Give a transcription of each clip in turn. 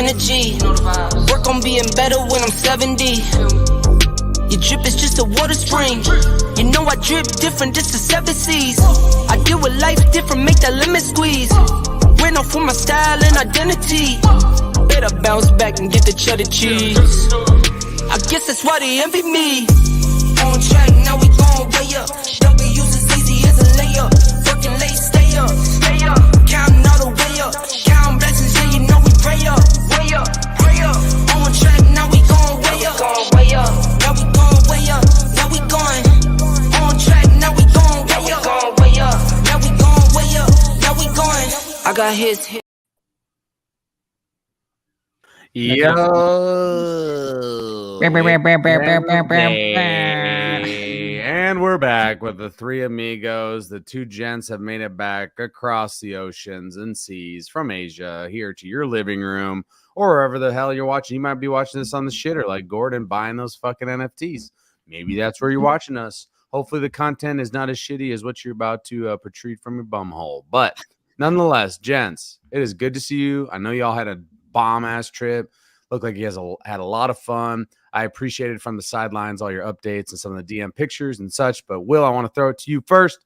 energy. Work on being better when I'm 70. Your drip is just a water spring. You know I drip different, this is 7 seas. I deal with life different, make that lemon squeeze. Ran off with my style and identity. Better bounce back and get the cheddar cheese. I guess that's why they envy me. On track, now we going way up. W's as easy as a layup. Working late, stay up. Counting all the way up. Counting blessings, yeah, you know we pray up. Way up. On track, now we going way up. Now we going way up. Now we going on track, now we going way up. Now we going way up. Now we going. I got his hit. Yo. And we're back with the three amigos. The two gents have made it back across the oceans and seas from Asia here to your living room or wherever the hell you're watching. You might be watching this on the shitter like Gordon buying those fucking NFTs. Maybe that's where you're watching us. Hopefully the content is not as shitty as what you're about to protrude from your bum hole. But nonetheless, gents, it is good to see you. I know y'all had a bomb-ass trip. Looked like you guys had a lot of fun. I appreciated from the sidelines all your updates and some of the DM pictures and such. But Will, I want to throw it to you first.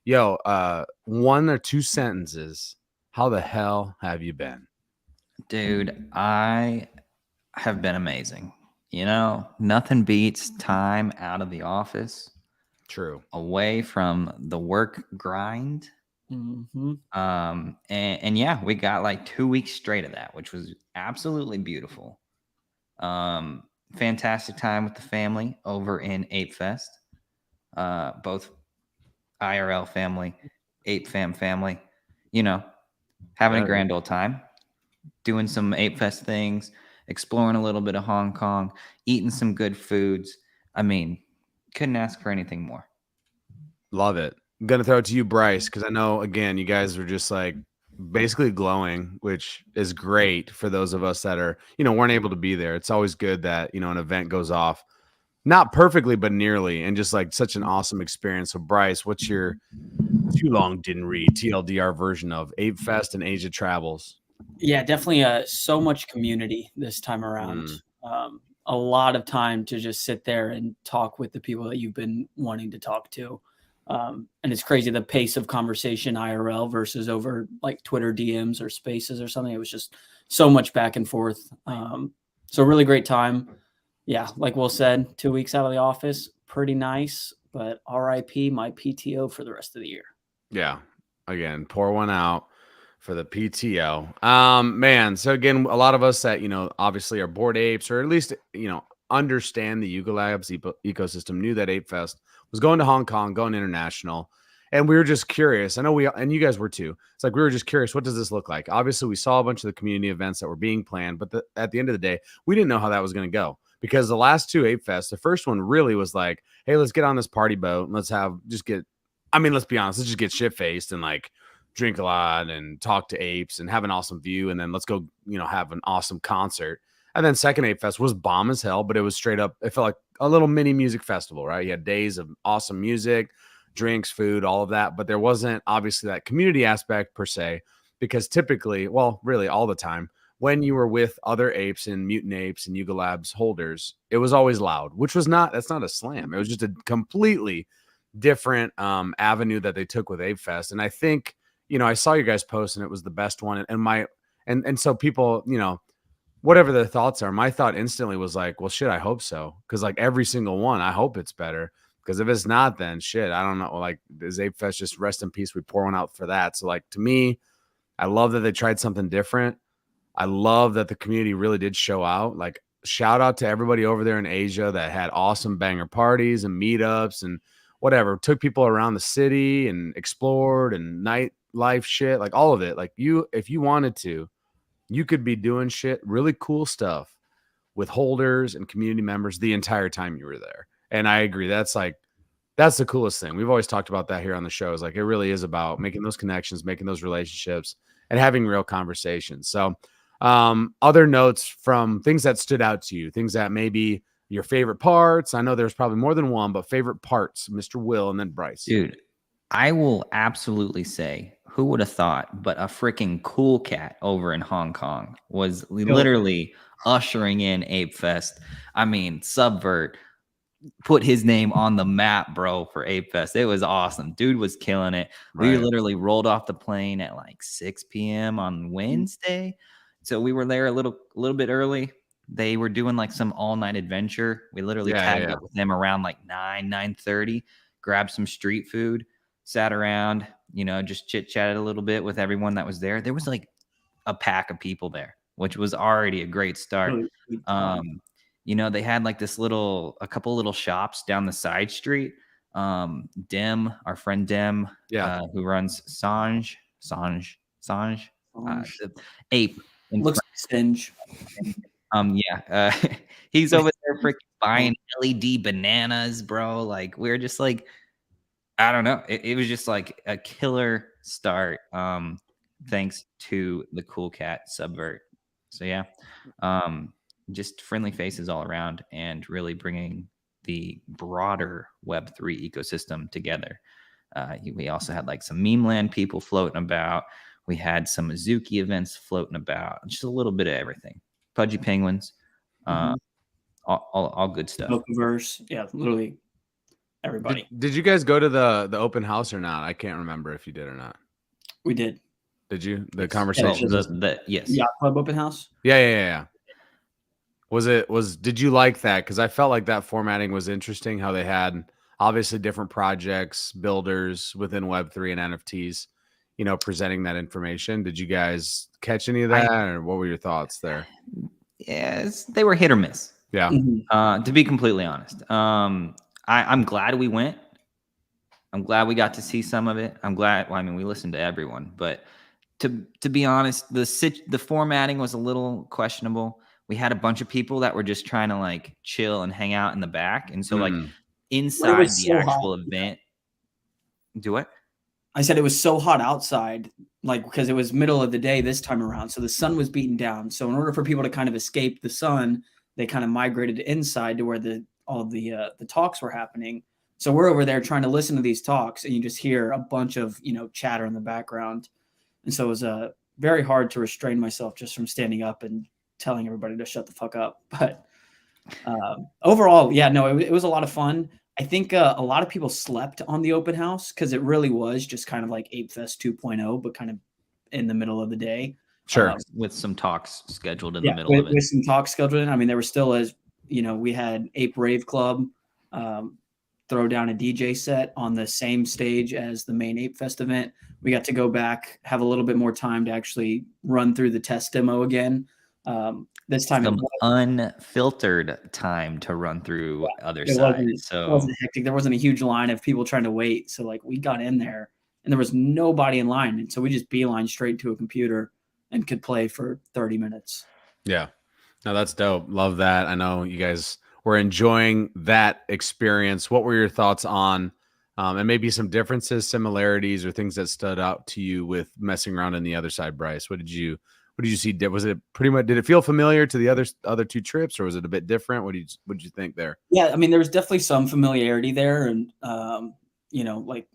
Yo, 1 or 2 sentences. How the hell have you been? Dude, I have been amazing. You know, nothing beats time out of the office. True. Away from the work grind. Mm-hmm. And yeah, we got like 2 weeks straight of that, which was absolutely beautiful. Fantastic time with the family over in Apefest. Both IRL family, Ape family, you know, having a grand old time, doing some Apefest things, exploring a little bit of Hong Kong, eating some good foods. I mean, couldn't ask for anything more. Love it. I'm going to throw it to you, Bryce, because I know, again, you guys were just like basically glowing, which is great for those of us that are, you know, weren't able to be there. It's always good that, you know, an event goes off, not perfectly, but nearly, and just like such an awesome experience. So, Bryce, what's your too long didn't read TLDR version of Apefest and Asia Travels? Yeah, definitely so much community this time around. A lot of time to just sit there and talk with the people that you've been wanting to talk to. And it's crazy the pace of conversation IRL versus over like Twitter DMs or spaces or something. It was just so much back and forth. So really great time. Yeah, like Will said, 2 weeks out of the office, pretty nice, but RIP my PTO for the rest of the year. Yeah. Again, pour one out for the PTO. Man, so again, a lot of us that, you know, obviously are bored apes, or at least, you know, understand the Yuga Labs ecosystem, knew that Apefest was going to Hong Kong, going international. And we were just curious. I know and you guys were too. It's like, we were just curious. What does this look like? Obviously, we saw a bunch of the community events that were being planned, but at the end of the day, we didn't know how that was going to go, because the last 2 Apefests, the first one really was like, hey, let's get on this party boat. And let's be honest, let's just get shit faced and like drink a lot and talk to apes and have an awesome view. And then let's go, you know, have an awesome concert. And then second Apefest was bomb as hell, but it was straight up, it felt like a little mini music festival, right? You had days of awesome music, drinks, food, all of that, but there wasn't obviously that community aspect per se, because typically, well, really all the time, when you were with other apes and mutant apes and Yuga Labs holders, it was always loud, which was that's not a slam. It was just a completely different avenue that they took with Apefest. And I think, you know, I saw you guys post and it was the best one. And so people, you know, whatever their thoughts are, my thought instantly was like, well, shit, I hope so. Cause like every single one, I hope it's better. Because if it's not, then shit, I don't know. Like, is Apefest just rest in peace? We pour one out for that. So like, to me, I love that they tried something different. I love that the community really did show out. Like, shout out to everybody over there in Asia that had awesome banger parties and meetups and whatever. Took people around the city and explored and nightlife shit, like all of it. Like, if you wanted to, you could be doing shit, really cool stuff with holders and community members the entire time you were there. And I agree. That's the coolest thing. We've always talked about that here on the show. Is like, it really is about making those connections, making those relationships, and having real conversations. So other notes from things that stood out to you, things that maybe your favorite parts. I know there's probably more than one, but favorite parts, Mr. Will and then Bryce. Dude, I will absolutely say who would have thought, but a freaking cool cat over in Hong Kong was literally ushering in Apefest. I mean, Subvert put his name on the map, bro, for Apefest. It was awesome. Dude was killing it. We literally rolled off the plane at like 6 p.m. on Wednesday. So we were there a little bit early. They were doing like some all-night adventure. We literally tagged up with them around like 9:30, grabbed some street food, sat around, you know, just chit-chatted a little bit with everyone that was there. There was like a pack of people there, which was already a great start. You know, they had like a couple little shops down the side street. Dem, our friend Dem, who runs Sanj, Ape. Looks like Stinge. He's over there freaking buying LED bananas, bro. Like, we're just like, I don't know. It was just like a killer start. Thanks to the cool cat Subvert. So yeah, just friendly faces all around and really bringing the broader Web3 ecosystem together. We also had like some meme land people floating about. We had some Azuki events floating about. Just a little bit of everything. Pudgy penguins, all good stuff. YugaVerse, yeah, literally everybody. Did you guys go to the open house or not? I can't remember if you did or not. We did. Did you? The conversation? Yes. Yacht Club open house. Yeah. Did you like that? Because I felt like that formatting was interesting. How they had obviously different projects, builders within Web3 and NFTs, you know, presenting that information. Did you guys catch any of that, or what were your thoughts there? Yes, they were hit or miss. Yeah. To be completely honest, I'm glad we went. I'm glad we got to see some of it. I'm glad. Well, I mean, we listened to everyone, but to be honest, the formatting was a little questionable. We had a bunch of people that were just trying to like chill and hang out in the back, and so like inside the actual event. Do what? I said it was so hot outside, like because it was middle of the day this time around, so the sun was beating down. So in order for people to kind of escape the sun, they kind of migrated inside to where all the talks were happening. So we're over there trying to listen to these talks, and you just hear a bunch of chatter in the background, and so it was very hard to restrain myself just from standing up and telling everybody to shut the fuck up. But overall, yeah, no, it was a lot of fun. I think a lot of people slept on the open house because it really was just kind of like Apefest 2.0, but kind of in the middle of the day. Sure. With some talks scheduled in the middle of it. With some talks scheduled in. I mean, there were still, as we had Ape Rave Club throw down a DJ set on the same stage as the main Apefest event. We got to go back, have a little bit more time to actually run through the test demo again. This time some unfiltered time to run through other sides. So it wasn't hectic. There wasn't a huge line of people trying to wait. So like we got in there and there was nobody in line. And so we just beeline straight to a computer and could play for 30 minutes. Yeah. No, that's dope. Love that. I know you guys were enjoying that experience. What were your thoughts on and maybe some differences, similarities, or things that stood out to you with messing around on the other side, Bryce? What did you see? Was it pretty much? Did it feel familiar to the other two trips, or was it a bit different? What did you think there? Yeah, I mean, there was definitely some familiarity there, and like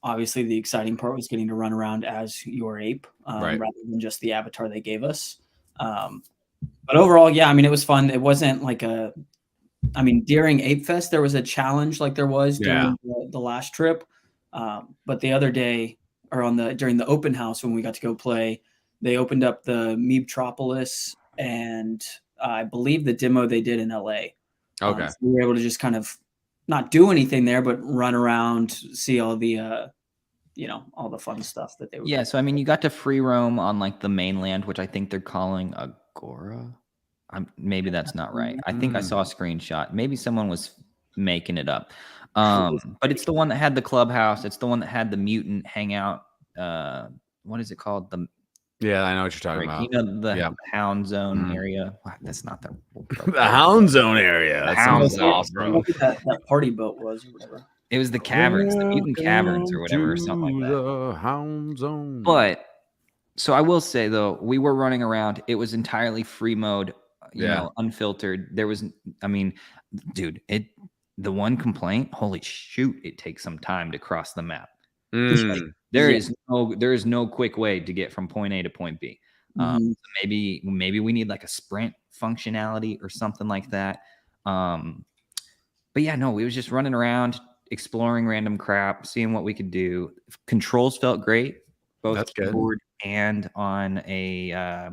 obviously the exciting part was getting to run around as your ape, rather than just the avatar they gave us. But overall, yeah, I mean, it was fun. It wasn't like during Apefest there was a challenge like there was during the last trip, but the other day or during the open house when we got to go play. They opened up the Meebtropolis and I believe the demo they did in LA. Okay. So we were able to just kind of not do anything there, but run around, see all the, all the fun stuff that they were. Yeah. So, I mean, you got to free roam on like the mainland, which I think they're calling Agora. Maybe that's not right. I think I saw a screenshot. Maybe someone was making it up. But it's the one that had the clubhouse. It's the one that had the mutant hangout. What is it called? Yeah, I know what you're talking about. You know, the Hound Zone area. That's not the the Hound Zone area. That sounds awesome, bro. That party boat was or whatever. It was the caverns, the mutant caverns or whatever, or something like that. The Hound Zone. But so I will say though, we were running around. It was entirely free mode, you know, unfiltered. There was, I mean, dude, the one complaint, holy shoot, it takes some time to cross the map. There is no quick way to get from point A to point B. So maybe we need like a sprint functionality or something like that. But yeah, no, we was just running around, exploring random crap, seeing what we could do. Controls felt great, both keyboard and on a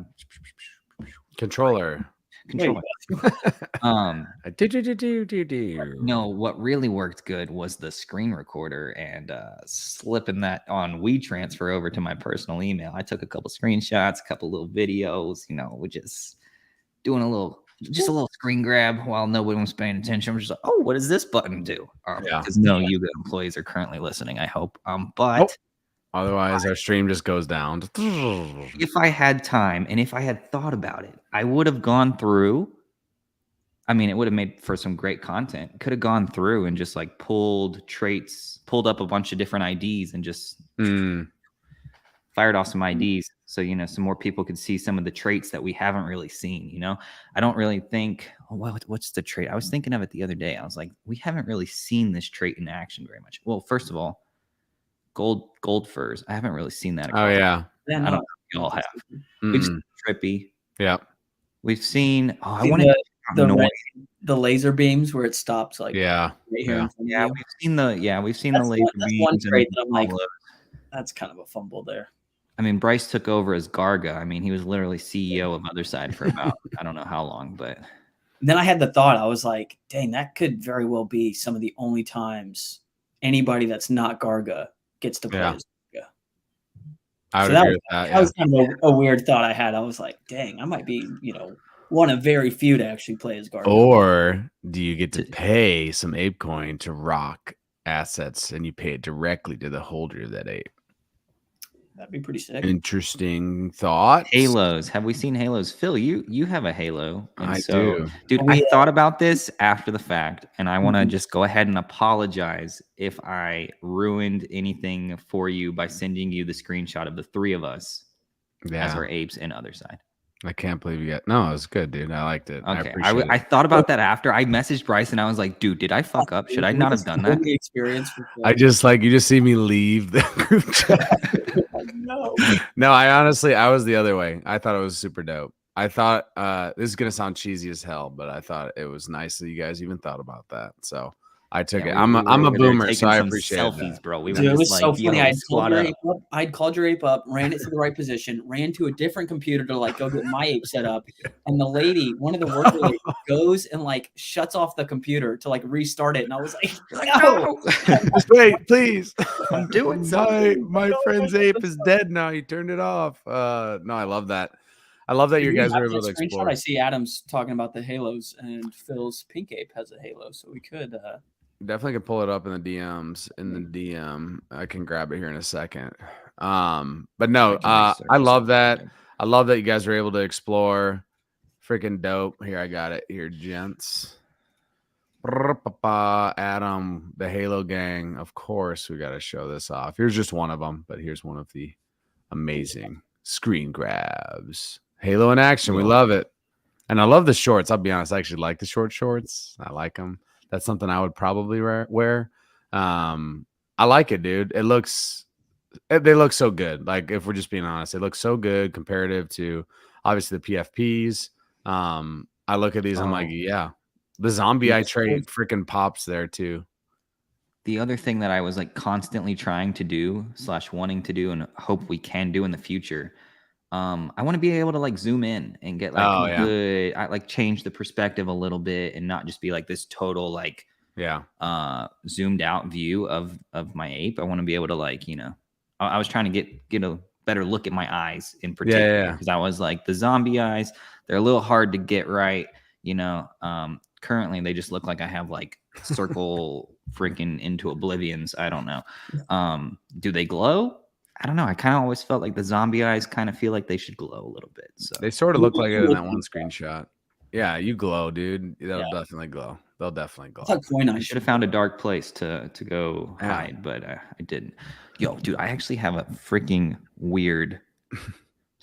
controller. No, what really worked good was the screen recorder and slipping that on WeTransfer over to my personal email. I took a couple screenshots, a couple little videos, we're just doing a little screen grab while nobody was paying attention. I'm just like, oh, what does this button do? Because no Yuga employees are currently listening, I hope. But otherwise our stream just goes down. If I had time and if I had thought about it, I would have gone through. I mean, it would have made for some great content. Could have gone through and just like pulled up a bunch of different IDs and just fired off some IDs. So, some more people could see some of the traits that we haven't really seen, I don't really think, what's the trait? I was thinking of it the other day. I was like, we haven't really seen this trait in action very much. Well, first of all, gold furs. I haven't really seen that. Oh yeah. I don't know if you all have. We've seen Trippy. Yeah. We've seen, the laser beams where it stops like right here. We've seen the laser beams. One trait that I'm like, that's kind of a fumble there. I mean, Bryce took over as Garga. I mean, he was literally CEO of Other Side for about I don't know how long, but then I had the thought, I was like, dang, that could very well be some of the only times anybody that's not Garga gets to play as Garga. I would agree with that. That was kind of a weird thought I had. I was like, dang, I might be, one of very few to actually play as Garga. Or do you get to pay some ape coin to rock assets and you pay it directly to the holder of that ape? That'd be pretty sick. Interesting thought. Halos. Have we seen Halos? Phil, you have a Halo. I do. Dude, I thought about this after the fact, and I want to just go ahead and apologize if I ruined anything for you by sending you the screenshot of the three of us as our apes and Other Side. I can't believe you got. No, it was good, dude. I liked it. Okay, I thought about that after I messaged Bryce, and I was like, "Dude, did I fuck up? Should I not have done that?" Experience. I just you just see me leave the group chat. No, I was the other way. I thought it was super dope. I thought this is gonna sound cheesy as hell, but I thought it was nice that you guys even thought about that. So I took it. I'm a boomer, so I appreciate selfies, that. Bro. Dude, it was so funny. I'd called your ape up, ran it to the right position, ran to a different computer to go get my ape set up, and the lady, one of the workers, goes and shuts off the computer to restart it, and I was like, no, just wait, please. I'm doing something. My friend's ape is dead now. He turned it off. No, I love that. I love that you guys were able to explore. I see Adam's talking about the halos, and Phil's pink ape has a halo, so we could. Definitely can pull it up in the DMs. In the DM, I can grab it here in a second. But no, I love that. I love that you guys were able to explore. Freaking dope. Here, I got it. Here, gents. Adam, the Halo gang. Of course, we got to show this off. Here's just one of them, but here's one of the amazing screen grabs. Halo in action. We love it. And I love the shorts. I'll be honest. I actually like the shorts. I like them. That's something I would probably wear. I like it, dude. They look so good. If we're just being honest, it looks so good comparative to obviously the PFPs. I look at these, I'm like, yeah, the zombie eye trait freaking pops there too. The other thing that I was constantly trying to do / wanting to do and hope we can do in the future. I want to be able to zoom in and get good. I change the perspective a little bit and not just be this total zoomed out view of my ape. I want to be able to I was trying to get a better look at my eyes in particular because I was the zombie eyes. They're a little hard to get right. Currently they just look like I have circle freaking into oblivions. I don't know. Do they glow? I don't know. I kind of always felt like the zombie eyes kind of feel like they should glow a little bit. So they sort of look like it in that one screenshot. Yeah, you glow, dude. They'll definitely glow. They'll definitely glow. I should have found a dark place to go hide, but I didn't. Yo, dude, I actually have a freaking weird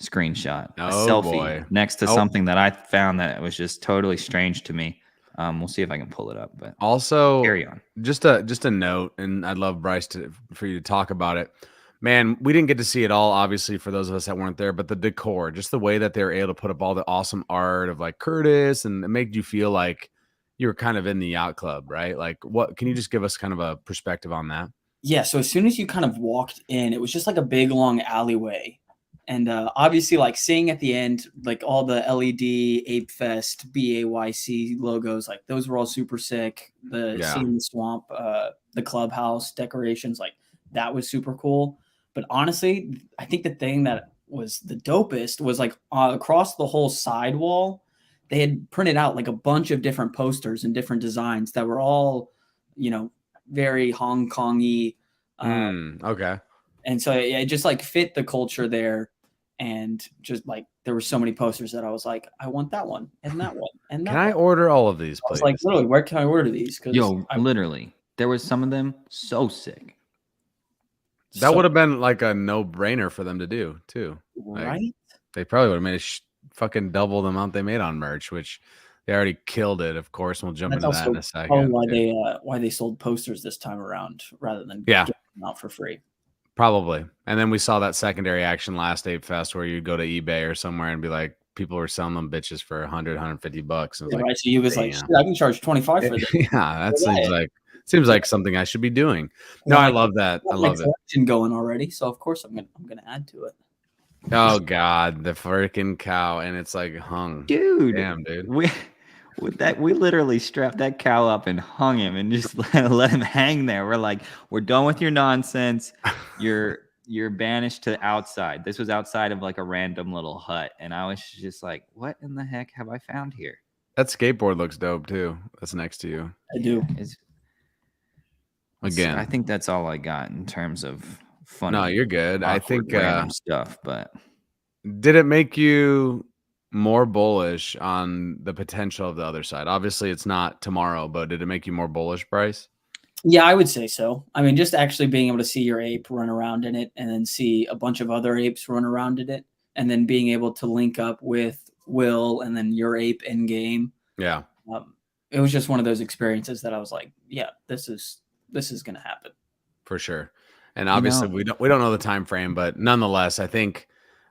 screenshot. A selfie next to something that I found that was just totally strange to me. We'll see if I can pull it up. But also, carry on. Just a note, and I'd love Bryce for you to talk about it. Man, we didn't get to see it all, obviously, for those of us that weren't there, but the decor, just the way that they were able to put up all the awesome art of like Curtis, and it made you feel like you were kind of in the yacht club, right? Like, what can you just give us kind of a perspective on that? Yeah, so as soon as you kind of walked in, it was just like a big long alleyway. And obviously, like seeing at the end, like all the LED, Apefest, BAYC logos, like those were all super sick. Seeing the swamp, the clubhouse decorations, like that was super cool. But honestly, I think the thing that was the dopest was like across the whole sidewall, they had printed out like a bunch of different posters and different designs that were all, very Hong Kong-y. Okay. And so it just like fit the culture there. And just like there were so many posters that I was like, I want that one and that one and that Can I one. order all of these, I please? was like, literally, where can I order these? Literally, there was some of them so sick. That would have been like a no-brainer for them to do too. Right? Like, they probably would have made fucking double the amount they made on merch, which they already killed it. Of course, we'll jump into that in a second. Why they sold posters this time around rather than getting them out for free. Probably. And then we saw that secondary action last Apefest where you go to eBay or somewhere and be like, people were selling them bitches for $100, $150. And right. So you was like, I can charge $25 for this. Yeah, that seems like something I should be doing. No, I love that. I love it. Going already, so of course I'm gonna add to it. Oh God, the freaking cow, and it's like hung, dude. Damn, dude. We literally strapped that cow up and hung him and just let him hang there. We're like, we're done with your nonsense. You're banished to outside. This was outside of like a random little hut, and I was just like, what in the heck have I found here? That skateboard looks dope too. That's next to you. I do. Again, I think that's all I got in terms of fun. No, you're good. I think random stuff, but did it make you more bullish on the potential of the other side? Obviously, it's not tomorrow, but did it make you more bullish, Bryce? Yeah, I would say so. I mean, just actually being able to see your ape run around in it and then see a bunch of other apes run around in it and then being able to link up with Will and then your ape in game. Yeah. It was just one of those experiences that I was like, yeah, this is going to happen. For sure. And obviously we don't know the time frame, but nonetheless, I think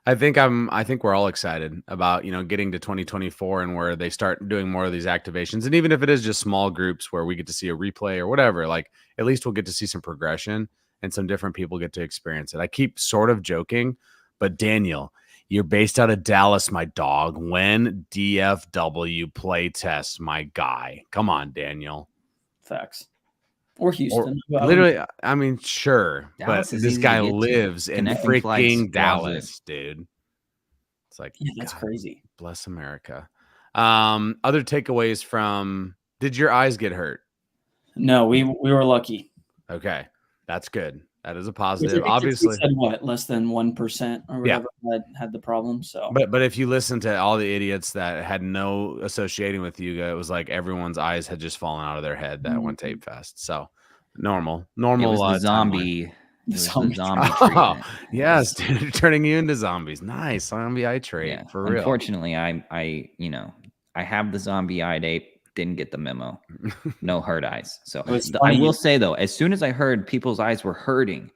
we're all excited about, getting to 2024 and where they start doing more of these activations. And even if it is just small groups where we get to see a replay or whatever, like at least we'll get to see some progression and some different people get to experience it. I keep sort of joking, but Daniel, you're based out of Dallas, my dog. When DFW play test, my guy. Come on, Daniel. Facts. Or Houston. Literally, I mean, sure. Dallas but this guy lives in freaking Dallas, dude. It's like, yeah, that's crazy. Bless America. Other takeaways from, did your eyes get hurt? No, we were lucky. Okay. That's good. That is a positive. Obviously, said what, less than 1% or whatever that had the problem. So, but if you listen to all the idiots that had no associating with Yuga, it was like everyone's eyes had just fallen out of their head that went to Apefest. So normal. It was the zombie. Oh, yes, dude, turning you into zombies. Nice zombie eye trait. Yeah. For real. Unfortunately, I have the zombie-eyed ape. Didn't get the memo. No hurt eyes. So I will say though, as soon as I heard people's eyes were hurting,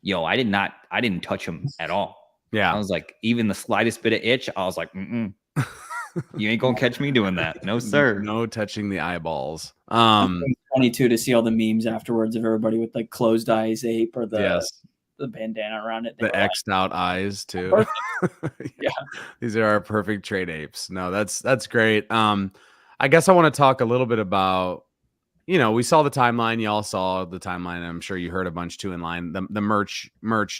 I didn't touch them at all. Yeah. I was like, even the slightest bit of itch, I was like, you ain't gonna catch me doing that. No, sir. No touching the eyeballs. 22 to see all the memes afterwards of everybody with like closed eyes ape or the bandana around it. The X'd out eyes too. Yeah. These are our perfect trait apes. No, that's great. I guess I want to talk a little bit about, we saw the timeline. Y'all saw the timeline. I'm sure you heard a bunch too in line. The merch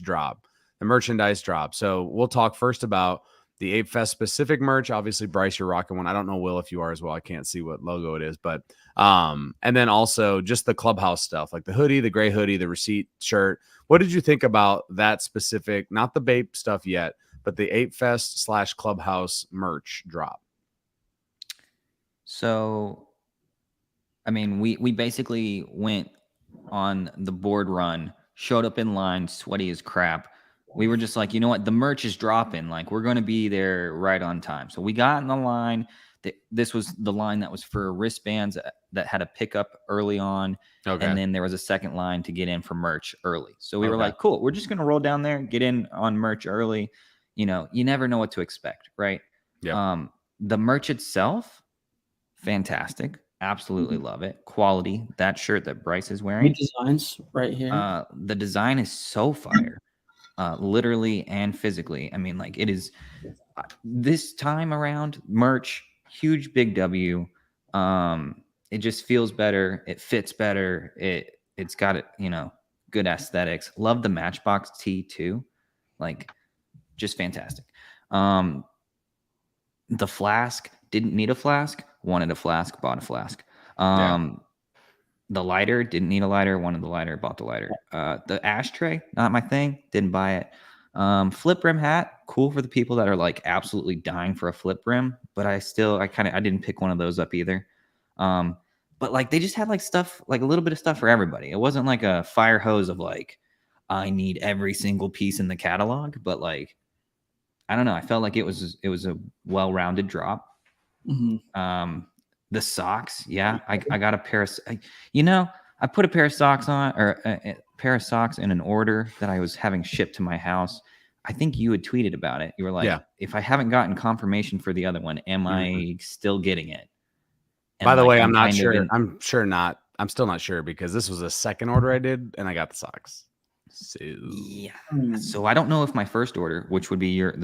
drop, the merchandise drop. So we'll talk first about the Apefest specific merch. Obviously, Bryce, you're rocking one. I don't know, Will, if you are as well. I can't see what logo it is, but and then also just the clubhouse stuff, like the hoodie, the gray hoodie, the receipt shirt. What did you think about that specific, not the Bape stuff yet, but the Apefest / clubhouse merch drop? So, I mean, we basically went on the board run, showed up in line, sweaty as crap. We were just like, you know what? The merch is dropping. Like, we're going to be there right on time. So we got in the line. this was the line that was for wristbands that had a pickup early on. Okay. And then there was a second line to get in for merch early. So we were Okay. like, cool, we're just going to roll down there, get in on merch early. You know, you never know what to expect, right? Yeah. The merch itself, fantastic. Absolutely love it. Quality. That shirt that Bryce is wearing. Good designs right here. The design is so fire, literally and physically. I mean, like, it is this time around merch, huge big W. It just feels better. It fits better. It's got it, you know, good aesthetics. Love the Matchbox tee too. Like, just fantastic. The flask, didn't need a flask, wanted a flask, bought a flask. The lighter, didn't need a lighter, wanted the lighter, bought the lighter. The ashtray, not my thing, didn't buy it. Flip rim hat, cool for the people that are like absolutely dying for a flip rim, but I didn't pick one of those up either. But like, they just had like stuff, like a little bit of stuff for everybody. It wasn't like a fire hose of like, I need every single piece in the catalog, but like, I don't know. I felt like it was a well-rounded drop. The socks, yeah, I got a pair of, I put a pair of socks on, or a pair of socks in an order that I was having shipped to my house. I think you had tweeted about it. You were like, if I haven't gotten confirmation for the other one, am I still getting it? And by the like, way, I'm not sure. I'm still not sure because this was a second order I did and I got the socks. So yeah. So I don't know if my first order, which would be your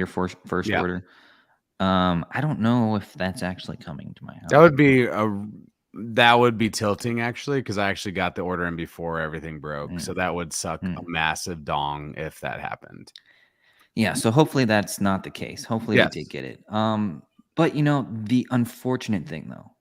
first order. I don't know if that's actually coming to my house. That would be tilting actually, because I actually got the order in before everything broke. So that would suck a massive dong if that happened. Yeah. So hopefully that's not the case. Hopefully we did get it. But you know, the unfortunate thing though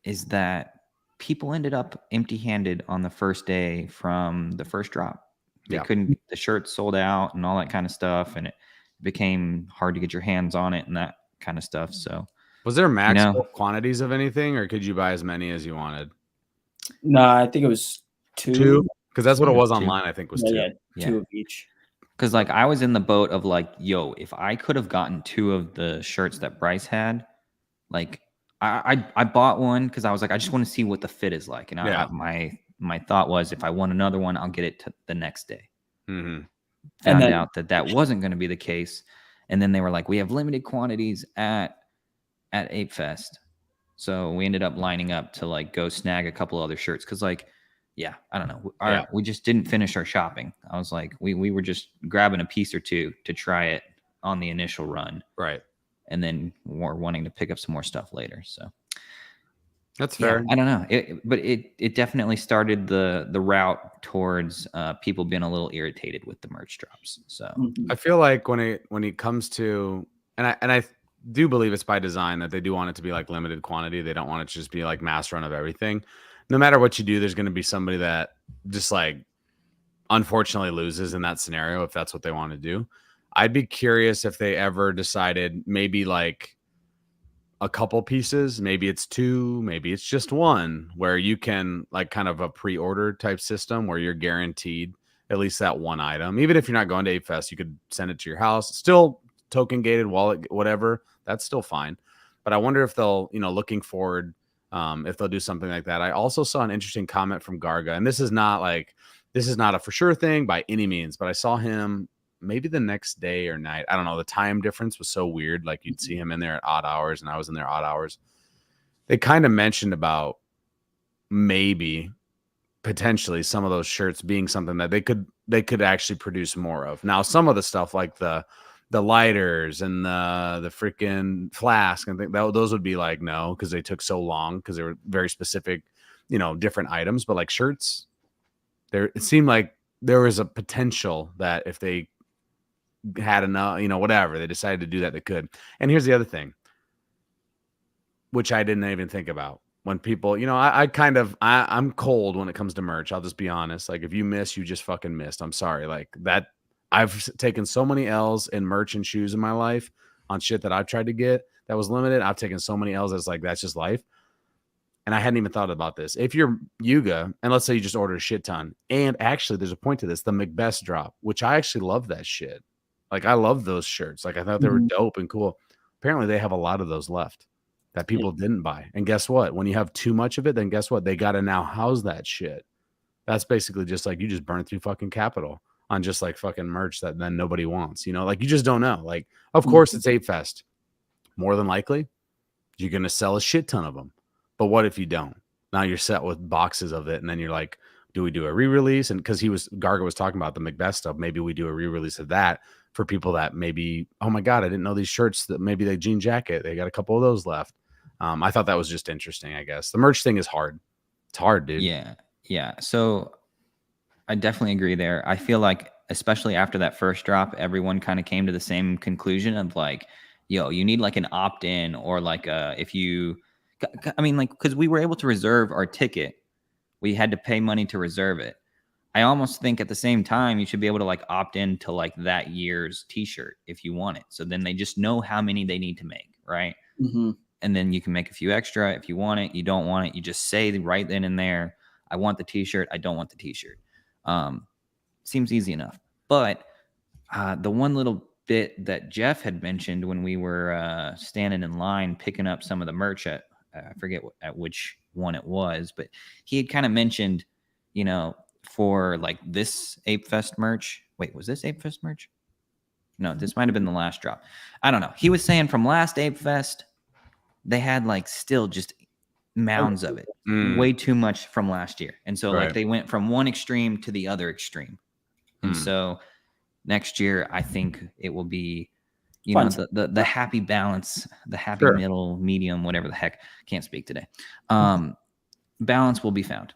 is that people ended up empty-handed on the first day from the first drop. They couldn't, the shirts sold out and all that kind of stuff, and it became hard to get your hands on it and that kind of stuff. So was there max quantities of anything, or could you buy as many as you wanted? No, I think it was two. Because that's what it was online. I think was two. Yeah, two of each. Because like, I was in the boat of like, yo, if I could have gotten two of the shirts that Bryce had, like, I bought one because I was like, I just want to see what the fit is like. And my thought was, if I want another one, I'll get it the next day. Found out that wasn't going to be the case. And then they were like, we have limited quantities at Apefest. So we ended up lining up to like go snag a couple other shirts. Cause like, I don't know. We just didn't finish our shopping. I was like, we were just grabbing a piece or two to try it on the initial run. Right. And then we're wanting to pick up some more stuff later. So that's fair. I don't know. But it definitely started the route towards people being a little irritated with the merch drops. So I feel like when it comes to, and I do believe it's by design that they do want it to be like limited quantity. They don't want it to just be like mass run of everything. No matter what you do, there's going to be somebody that just like unfortunately loses in that scenario if that's what they want to do. I'd be curious if they ever decided maybe like a couple pieces, maybe it's two, maybe it's just one, where you can like kind of a pre-order type system where you're guaranteed at least that one item. Even if you're not going to Apefest, you could send it to your house, still token gated wallet, whatever, that's still fine. But I wonder if they'll, looking forward, if they'll do something like that. I also saw an interesting comment from Garga, and this is not a for sure thing by any means, but I saw him maybe the next day or night. I don't know. The time difference was so weird. Like you'd see him in there at odd hours and I was in there odd hours. They kind of mentioned about maybe potentially some of those shirts being something that they could actually produce more of. Now, some of the stuff like the lighters and the freaking flask and those would be like, no, because they took so long because they were very specific, different items. But like shirts, it seemed like there was a potential that if they had enough, whatever, they decided to do that, they could. And here's the other thing, which I didn't even think about. When people, I'm cold when it comes to merch. I'll just be honest. Like if you miss, you just fucking missed. I'm sorry. Like that, I've taken so many L's in merch and shoes in my life on shit that I've tried to get that was limited. I've taken so many L's that's like, that's just life. And I hadn't even thought about this. If you're Yuga, and let's say you just ordered a shit ton, and actually there's a point to this, the McBest drop, which I actually love that shit. Like I love those shirts. Like I thought they were dope and cool. Apparently they have a lot of those left. that people didn't buy. And guess what? When you have too much of it, then guess what? They got to now house that shit. That's basically just like you just burn through fucking capital on just like fucking merch that then nobody wants, you know, like you just don't know. Like, of course it's Apefest. More than likely, you're going to sell a shit ton of them. But what if you don't? Now you're set with boxes of it. And then you're like, do we do a re-release? And because Garga was talking about the Macbeth stuff, maybe we do a re-release of that for people that maybe, oh my God, I didn't know these shirts, that maybe they jean jacket. They got a couple of those left. I thought that was just interesting, I guess. The merch thing is hard. It's hard, dude. Yeah. Yeah. So I definitely agree there. I feel like, especially after that first drop, everyone kind of came to the same conclusion of like, yo, you need like an opt-in or like if you, I mean, like, because we were able to reserve our ticket. We had to pay money to reserve it. I almost think at the same time, you should be able to like opt in to like that year's t-shirt if you want it. So then they just know how many they need to make, right? Mm-hmm. And then you can make a few extra if you want it. You don't want it, you just say right then and there, I want the t-shirt, I don't want the t-shirt. Seems easy enough. But the one little bit that Jeff had mentioned when we were standing in line picking up some of the merch at, I forget at which one it was, but he had kind of mentioned, you know, for like this Apefest merch. Wait, was this Apefest merch? No, this might have been the last drop. I don't know. He was saying from last Apefest, they had like still just mounds of it, way too much from last year. And so like they went from one extreme to the other extreme. And so next year, I think it will be, you know, the happy balance, the happy middle, medium, whatever the heck, can't speak today. Balance will be found.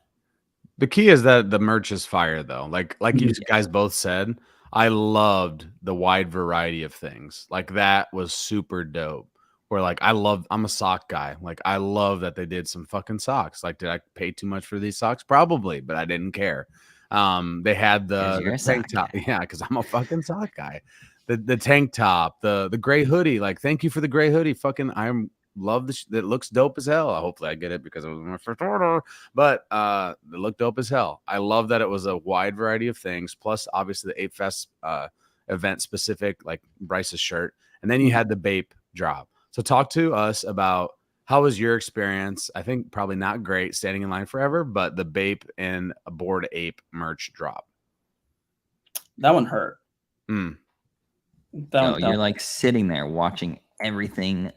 The key is that the merch is fire, though. Like you guys both said, I loved the wide variety of things. Like that was super dope. Where like I'm a sock guy. Like I love that they did some fucking socks. Like, did I pay too much for these socks? Probably, but I didn't care. They had the tank top. Yeah, because I'm a fucking sock guy. The tank top, the gray hoodie. Like, thank you for the gray hoodie. Fucking, love this. That looks dope as hell. Hopefully, I get it because it was my first order. But it looked dope as hell. I love that it was a wide variety of things. Plus, obviously, the Apefest event specific, like Bryce's shirt, and then you had the Bape drop. So, talk to us about how was your experience. I think probably not great standing in line forever, but the Bape and Bored Ape merch drop. That one hurt. You're like sitting there watching everything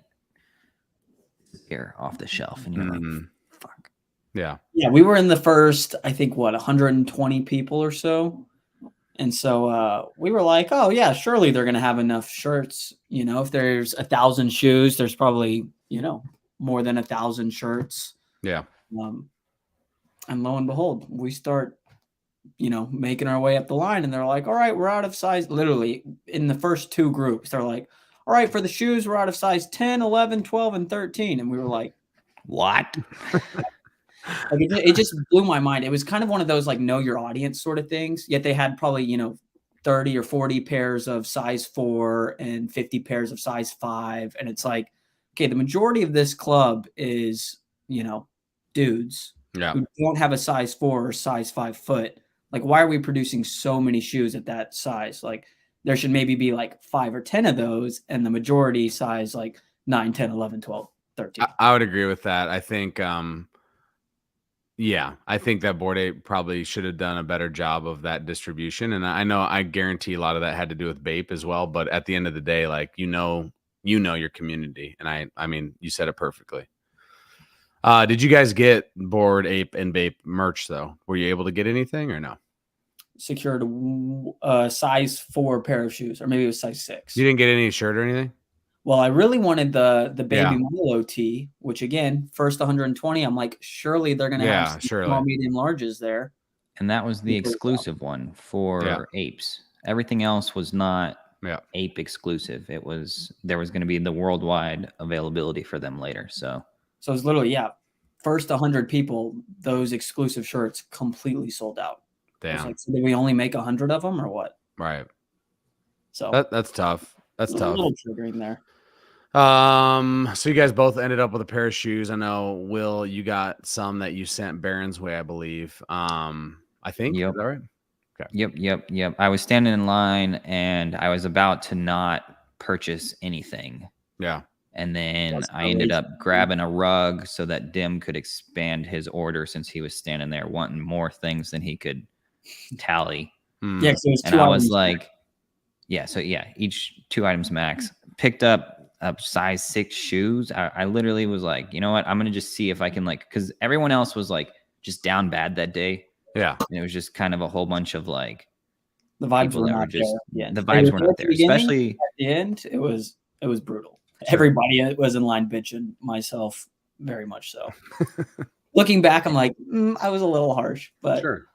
disappear off the shelf, and you're like, "Fuck." Yeah. We were in the first, I think, 120 people or so, and so we were like, "Oh yeah, surely they're gonna have enough shirts. You know, if there's 1,000 shoes, there's probably more than 1,000 shirts." Yeah. And lo and behold, we start making our way up the line, and they're like, all right, we're out of size. Literally in the first two groups, they're like, all right, for the shoes, we're out of size 10, 11, 12, and 13. And we were like, what? Like it just blew my mind. It was kind of one of those like know your audience sort of things. Yet they had probably, 30 or 40 pairs of size 4 and 50 pairs of size 5. And it's like, okay, the majority of this club is, dudes who don't have a size 4 or size 5 foot. Like, why are we producing so many shoes at that size? Like, there should maybe be like 5 or 10 of those, and the majority size like 9, 10, 11, 12, 13. I would agree with that. I think, I think that Bored Ape probably should have done a better job of that distribution. And I guarantee a lot of that had to do with Bape as well. But at the end of the day, like, you know your community. And I mean, you said it perfectly. Did you guys get Bored Ape and Bape merch though? Were you able to get anything or no? Secured a size 4 pair of shoes, or maybe it was size 6. You didn't get any shirt or anything? Well, I really wanted the baby Milo tee, which again, first 120. I'm like, surely they're gonna have small, medium, larges there. And that was the exclusive one for apes. Everything else was not ape exclusive. There was going to be the worldwide availability for them later. So it's literally, first 100 people, those exclusive shirts completely sold out. Damn. Like, so did we only make 100 of them or what? Right. So that's tough. That's tough. A little triggering there. So you guys both ended up with a pair of shoes. I know, Will, you got some that you sent Baron's way, I believe. I think. Yep. Is that right? Okay. Yep. I was standing in line and I was about to not purchase anything. Yeah. And then That's I ended up amazing. grabbing a rug so that Dim could expand his order since he was standing there wanting more things than he could tally. Yeah, so it was And 2 I was items. like, each 2 items max. Picked up a size 6 shoes. I literally was like, you know what? I'm going to just see if I can because everyone else was like just down bad that day. Yeah. And it was just kind of a whole bunch of like The vibes people were that not were just, there. the They vibes were were there not at the there, beginning. especially At the end. It was brutal. Sure. Everybody was in line bitching, myself very much so. Looking back, I'm like, I was a little harsh, but Sure.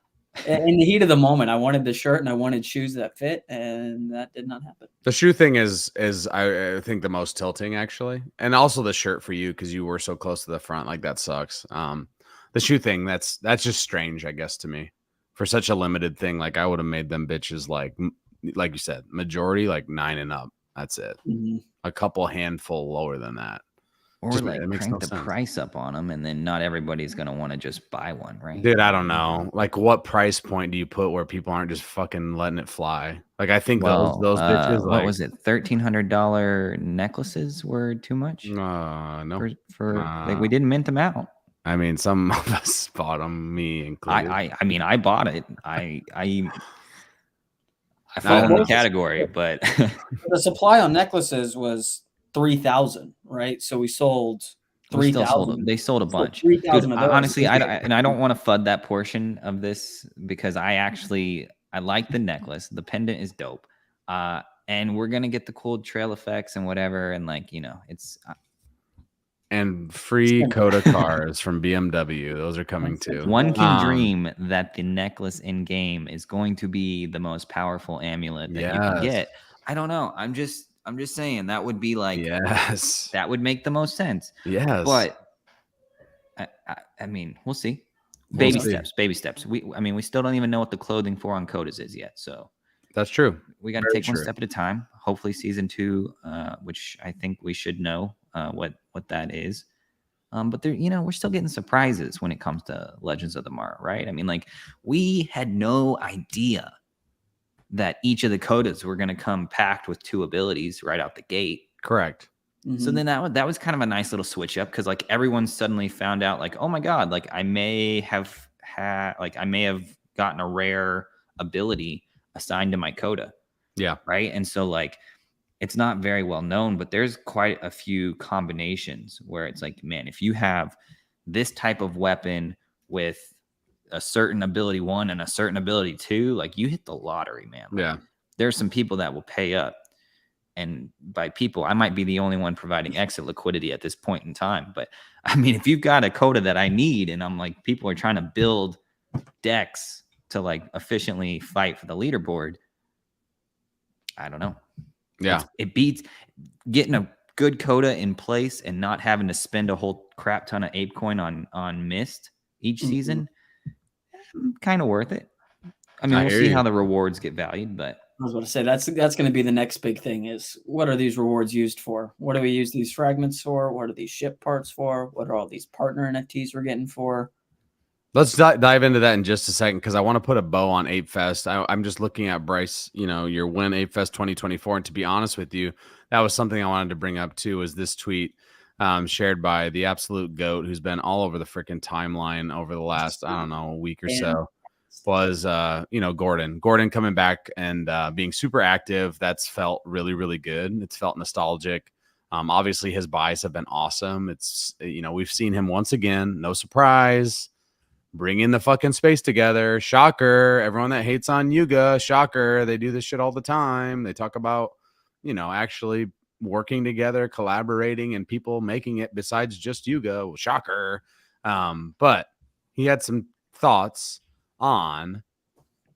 in the heat of the moment, I wanted the shirt and I wanted shoes that fit, and that did not happen. The shoe thing is I think the most tilting actually, and also the shirt for you because you were so close to the front. Like that sucks. The shoe thing that's just strange, I guess, to me for such a limited thing. Like I would have made them bitches like you said, majority like 9 and up. That's it. Mm-hmm. A couple handful lower than that. or Just, like it makes crank no the sense. price up on them, and then not everybody's going to want to just buy one, right? Dude, I don't know. Like, what price point do you put where people aren't just fucking letting it fly? Like, I think those bitches. What Like, was it? $1,300 necklaces were too much no. like we didn't mint them out. I mean, some of us bought them, me included. I mean, I bought it. I fall in the category, but The supply on necklaces was 3,000, right? So we sold 3,000. They sold a bunch. 3,000 of those. Honestly, I don't want to FUD that portion of this because I like the necklace. The pendant is dope. And we're gonna get the cool trail effects and whatever, and it's and free Coda cars from BMW. Those are coming too. One can dream that the necklace in game is going to be the most powerful amulet that you can get. I don't know. I'm just saying that would be like, yes, that would make the most sense. Yes, but I mean, we'll see. Baby steps. We still don't even know what the clothing for on Codas is yet. So that's true. We got to take one step at a time. Hopefully season 2, which I think we should know what that is. But there, we're still getting surprises when it comes to Legends of the Mara, right? I mean, like, we had no idea that each of the Codas were going to come packed with 2 abilities right out the gate. Correct. Mm-hmm. So then that was kind of a nice little switch up because like everyone suddenly found out like, oh my God, like I may have gotten a rare ability assigned to my Coda. Yeah. Right. And so like, it's not very well known, but there's quite a few combinations where it's like, man, if you have this type of weapon with a certain ability 1 and a certain ability 2, like you hit the lottery, man. Like, yeah. There's some people that will pay up. And by people, I might be the only one providing exit liquidity at this point in time. But I mean, if you've got a Coda that I need, and I'm like, people are trying to build decks to like efficiently fight for the leaderboard, I don't know. Yeah. It beats getting a good Coda in place and not having to spend a whole crap ton of ApeCoin on Mist each season. Kind of worth it. I mean, we'll see how the rewards get valued, but I was about to say that's going to be the next big thing is what are these rewards used for? What do we use these fragments for? What are these ship parts for? What are all these partner NFTs we're getting for? Let's dive into that in just a second because I want to put a bow on Apefest. I'm just looking at Bryce, your win Apefest 2024. And to be honest with you, that was something I wanted to bring up too, is this tweet shared by the absolute GOAT who's been all over the freaking timeline over the last, I don't know, a week or so. Was Gordon coming back and being super active. That's felt really, really good. It's felt nostalgic. Obviously his buys have been awesome. It's, we've seen him once again, no surprise, bring in the fucking space together. Shocker. Everyone that hates on Yuga, shocker. They do this shit all the time. They talk about, actually working together, collaborating, and people making it besides just Yuga. Well, shocker. But he had some thoughts on,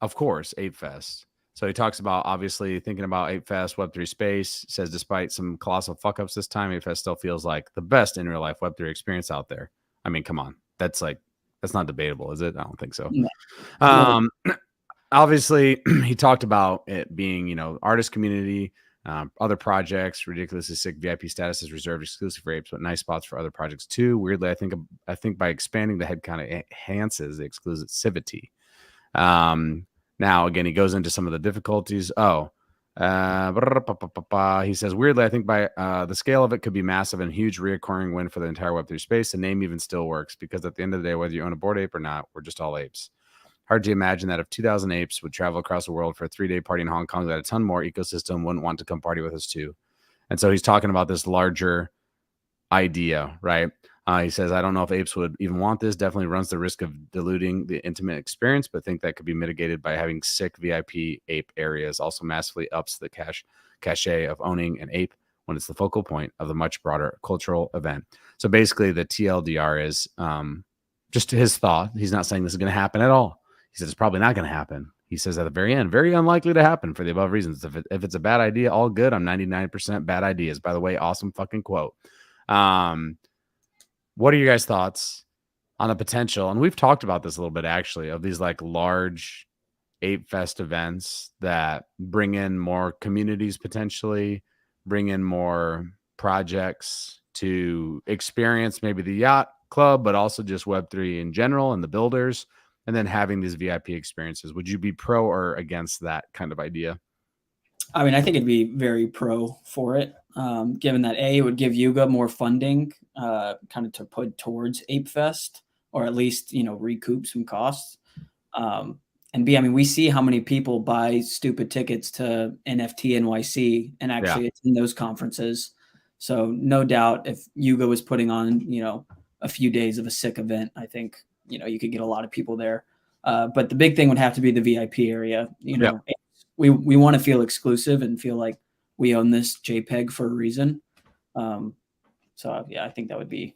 of course, Apefest. So he talks about obviously thinking about Apefest, Web3 space. Says despite some colossal fuck ups this time, Apefest still feels like the best in real life Web3 experience out there. I mean, come on, that's not debatable, is it? I don't think so. No. Obviously, he talked about it being, artist community, other projects, ridiculously sick VIP status is reserved exclusive for apes, but nice spots for other projects too. Weirdly, I think by expanding the headcount, it enhances the exclusivity. Now, again, he goes into some of the difficulties. He says, weirdly, I think by the scale of it could be massive and huge reoccurring win for the entire Web3 space. The name even still works because at the end of the day, whether you own a Bored Ape or not, we're just all apes. Hard to imagine that if 2,000 apes would travel across the world for a 3-day party in Hong Kong, that a ton more ecosystem wouldn't want to come party with us too. And so he's talking about this larger idea, right? He says, I don't know if apes would even want this. Definitely runs the risk of diluting the intimate experience, but think that could be mitigated by having sick VIP ape areas. Also massively ups the cachet of owning an ape when it's the focal point of the much broader cultural event. So basically the TLDR is just his thought. He's not saying this is going to happen at all. He says it's probably not going to happen. He says at the very end, very unlikely to happen for the above reasons. If it's a bad idea, all good. I'm 99% bad ideas. By the way, awesome fucking quote. What are your guys' thoughts on the potential? And we've talked about this a little bit actually, of these like large Apefest events that bring in more communities, potentially bring in more projects to experience maybe the yacht club, but also just Web3 in general and the builders, and then having these VIP experiences. Would you be pro or against that kind of idea? I mean, I think it'd be very pro for it, given that A, it would give Yuga more funding kind of to put towards Apefest, or at least, recoup some costs. And B, I mean, we see how many people buy stupid tickets to NFT NYC and actually attend those conferences. So no doubt if Yuga was putting on, a few days of a sick event, I think, you could get a lot of people there. But the big thing would have to be the VIP area. We want to feel exclusive and feel like we own this JPEG for a reason. So yeah, I think that would be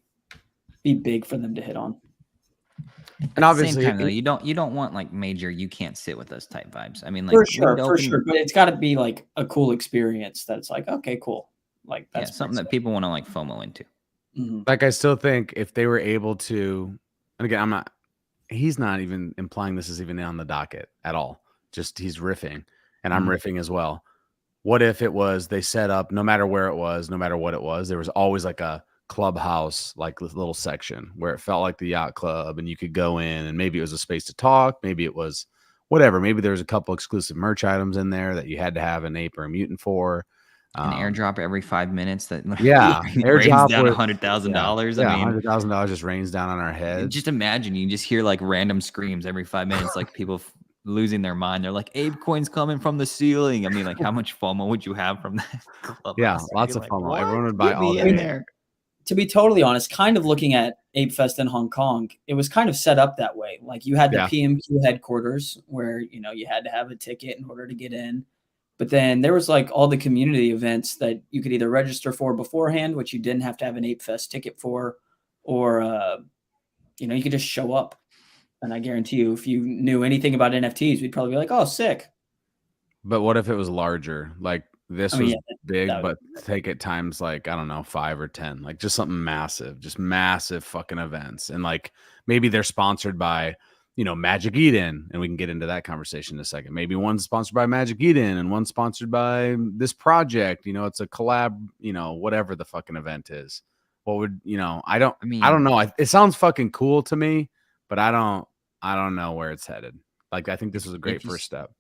big for them to hit on. And obviously, same time, though, you don't want like major "you can't sit with us" type vibes. I mean, like for sure. But it's got to be like a cool experience that's like, okay, cool. Like that's something that people want to like FOMO into. Mm-hmm. Like I still think if they were able to, and again, he's not even implying this is even on the docket at all. Just he's riffing, and I'm riffing as well. What if it was they set up, no matter where it was, no matter what it was, there was always like a clubhouse, like little section where it felt like the yacht club, and you could go in, and maybe it was a space to talk, maybe it was whatever, maybe there was a couple exclusive merch items in there that you had to have an ape or a mutant for. An airdrop every 5 minutes that airdrop down $100,000. I mean, $100,000 just rains down on our heads. Just imagine you just hear like random screams every 5 minutes, like people losing their mind. They're like, ape coins coming from the ceiling. I mean, like, how much FOMO would you have from that club? Yeah, lots of FOMO. Everyone would buy all in there. To be totally honest, kind of looking at Apefest in Hong Kong, it was kind of set up that way. Like you had the PMQ headquarters where, you had to have a ticket in order to get in. But then there was like all the community events that you could either register for beforehand, which you didn't have to have an Apefest ticket for, or, you could just show up. And I guarantee you, if you knew anything about NFTs, we'd probably be like, oh, sick. But what if it was larger? Like this was big, but take it times like, I don't know, 5 or 10, like just something massive, just massive fucking events. And like, maybe they're sponsored by, Magic Eden, and we can get into that conversation in a second. Maybe one's sponsored by Magic Eden and one's sponsored by this project, it's a collab, whatever the fucking event is. What would, I don't know. It sounds fucking cool to me, but I don't know where it's headed. Like, I think this was a great first step.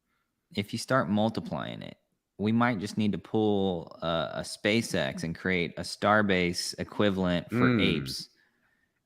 If you start multiplying it, we might just need to pull a SpaceX and create a Starbase equivalent for apes.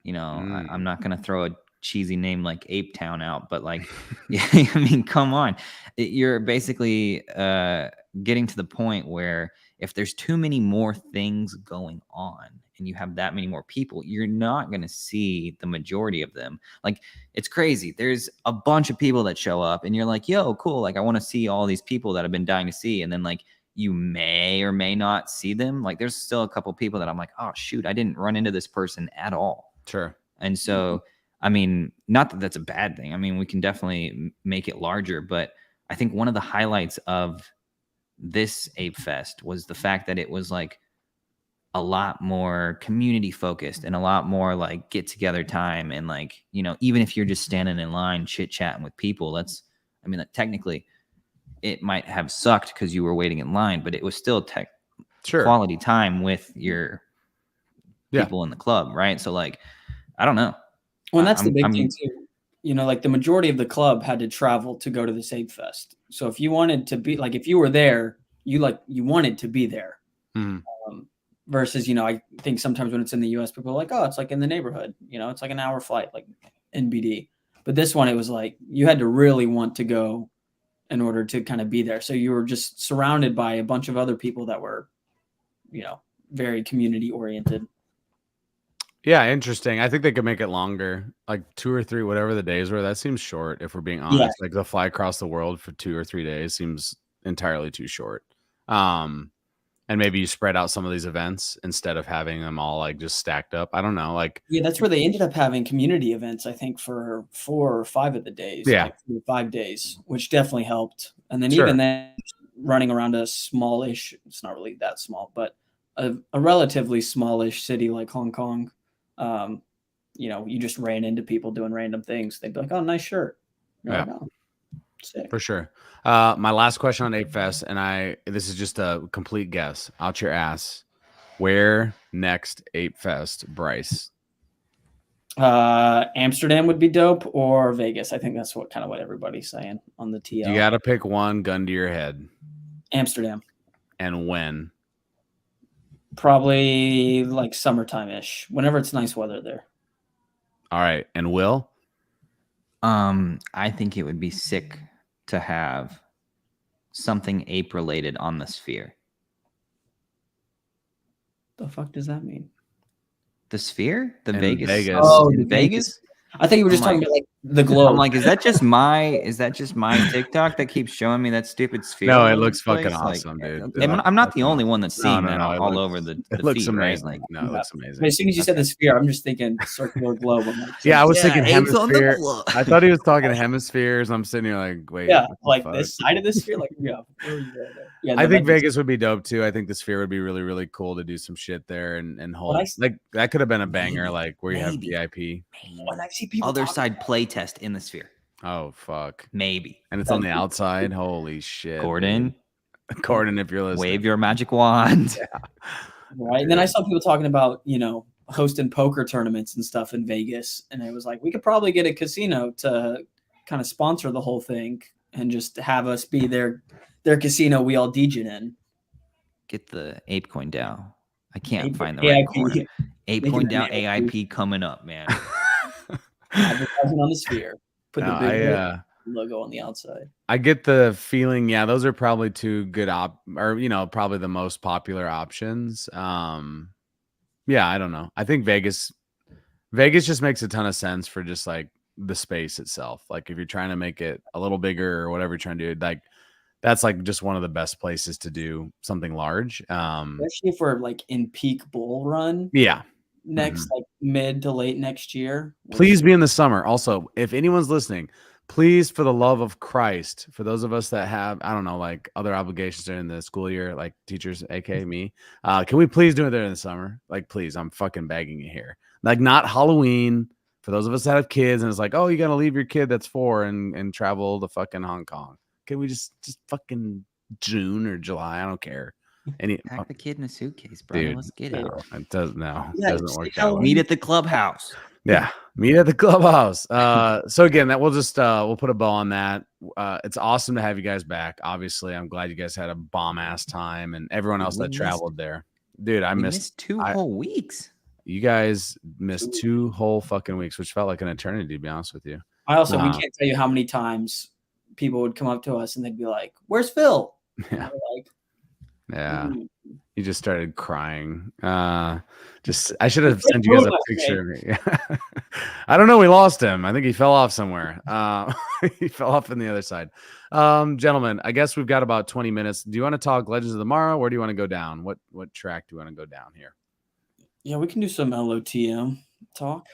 I'm not going to throw a cheesy name like Ape Town out, but like, I mean, come on. You're basically getting to the point where if there's too many more things going on and you have that many more people, you're not going to see the majority of them. Like, it's crazy. There's a bunch of people that show up and you're like, yo, cool. Like, I want to see all these people that I've been dying to see. And then like, you may or may not see them. Like, there's still a couple people that I'm like, oh shoot, I didn't run into this person at all. Sure. And so, I mean, not that that's a bad thing. I mean, we can definitely make it larger, but I think one of the highlights of this Apefest was the fact that it was like a lot more community focused and a lot more like get together time. And like, even if you're just standing in line, chit chatting with people, like, technically it might have sucked because you were waiting in line, but it was still quality time with your people in the club. Right. So like, I don't know. Well, and that's the big thing too. Like the majority of the club had to travel to go to this Apefest. So if you wanted to be like, if you were there, you wanted to be there. Mhm. Versus, I think sometimes when it's in the US, people are like, oh, it's like in the neighborhood, it's like an hour flight, like NBD. But this one, it was like you had to really want to go in order to kind of be there. So you were just surrounded by a bunch of other people that were, very community oriented. Yeah, interesting. I think they could make it longer, like 2 or 3, whatever the days were. That seems short, if we're being honest. Yeah. Like the fly across the world for 2 or 3 days seems entirely too short. And maybe you spread out some of these events instead of having them all like just stacked up. I don't know. Like, Yeah, that's where they ended up having community events, I think, for 4 or 5 of the days. Yeah. Like 4 or 5 days, which definitely helped. And then Sure. even then, running around a smallish, it's not really that small, but a relatively smallish city like Hong Kong, you just ran into people doing random things. They'd be like, oh, nice shirt. You're Yeah. like, oh, sick. For sure. My last question on Apefest, and this is just a complete guess, out your ass. Where next Apefest, Bryce? Amsterdam would be dope, or Vegas. I think that's what everybody's saying on the TL. You got to pick one, gun to your head. Amsterdam. And when? Probably like summertime-ish, whenever it's nice weather there. All right. And Will? I think it would be sick to have something ape related on the Sphere. The fuck does that mean? The Sphere? The In Vegas? Vegas. Oh, In the Vegas? I think you were just talking about like the globe. I'm like, is that just my TikTok that keeps showing me that stupid Sphere? No, all it over looks the place? fucking awesome, dude. Okay, I'm not the only one that's No, seeing no, that no, it all looks- over the It feed, looks right? amazing. Like, No, it looks amazing. As soon as you said the sphere, I'm just thinking circular globe. I'm like, Yeah, I was Yeah, thinking apes on the hemisphere. globe. I thought he was talking hemispheres. I'm sitting here like, wait. yeah, what the like fuck? this side of the sphere. Like, yeah, where are you there? Yeah, I no, think that makes- Vegas would be dope too. I think the Sphere would be really, really cool to do some shit there and hold. When I- Like that could have been a banger, Maybe, like where you have maybe. VIP. When I see people Other talking side about- play test in the Sphere. Oh fuck! Maybe. And it's on the outside. Holy shit, Gordon, dude. Gordon, if you're listening, wave your magic wand. right? And then I saw people talking about hosting poker tournaments and stuff in Vegas, and it was like we could probably get a casino to kind of sponsor the whole thing and just have us be their casino we all DJ in. Get the ape coin down. I can't Ape- find the right AIP. corner. Ape Making coin an down AIP. AIP coming up, man. Advertising on the Sphere. Put No, the big I logo on the outside. I get the feeling, yeah, those are probably two good probably the most popular options. Yeah, I don't know. I think Vegas just makes a ton of sense for just like the space itself. Like if you're trying to make it a little bigger or whatever you're trying to do, like that's like just one of the best places to do something large. Especially if we're like in peak bull run Yeah. next like mid to late next year. Please be in the summer. Also, if anyone's listening, please, for the love of Christ, for those of us that have, I don't know, like other obligations during the school year, like teachers, aka me, can we please do it there in the summer? Like, please, I'm fucking begging you here. Like, not Halloween. For those of us that have kids, and it's like, oh, you got to leave your kid that's 4 and travel to fucking Hong Kong. Can we just fucking June or July? I don't care. Pack the kid in a suitcase, bro. Dude, Let's get no, it. it doesn't. No, Yeah, it doesn't just work like that way. Halloween. Meet at the clubhouse. Yeah, meet at the clubhouse. So again, that we'll just we'll put a bow on that. It's awesome to have you guys back. Obviously, I'm glad you guys had a bomb ass time, and everyone else We that missed- traveled there. Dude, I We missed missed 2 I- whole weeks. you guys. Missed 2 whole fucking weeks, which felt like an eternity, to be honest with you. I also we Nah. can't tell you how many times people would come up to us and they'd be like, "Where's Phil?" And Yeah. we're like, Yeah, "Ooh." you just started crying. I should have sent you guys a picture of me. I don't know. We lost him. I think he fell off somewhere. He fell off on the other side. Gentlemen, I guess we've got about 20 minutes. Do you want to talk Legends of Tomorrow? Where do you want to go down? What track do you want to go down here? Yeah, we can do some LOTM talk.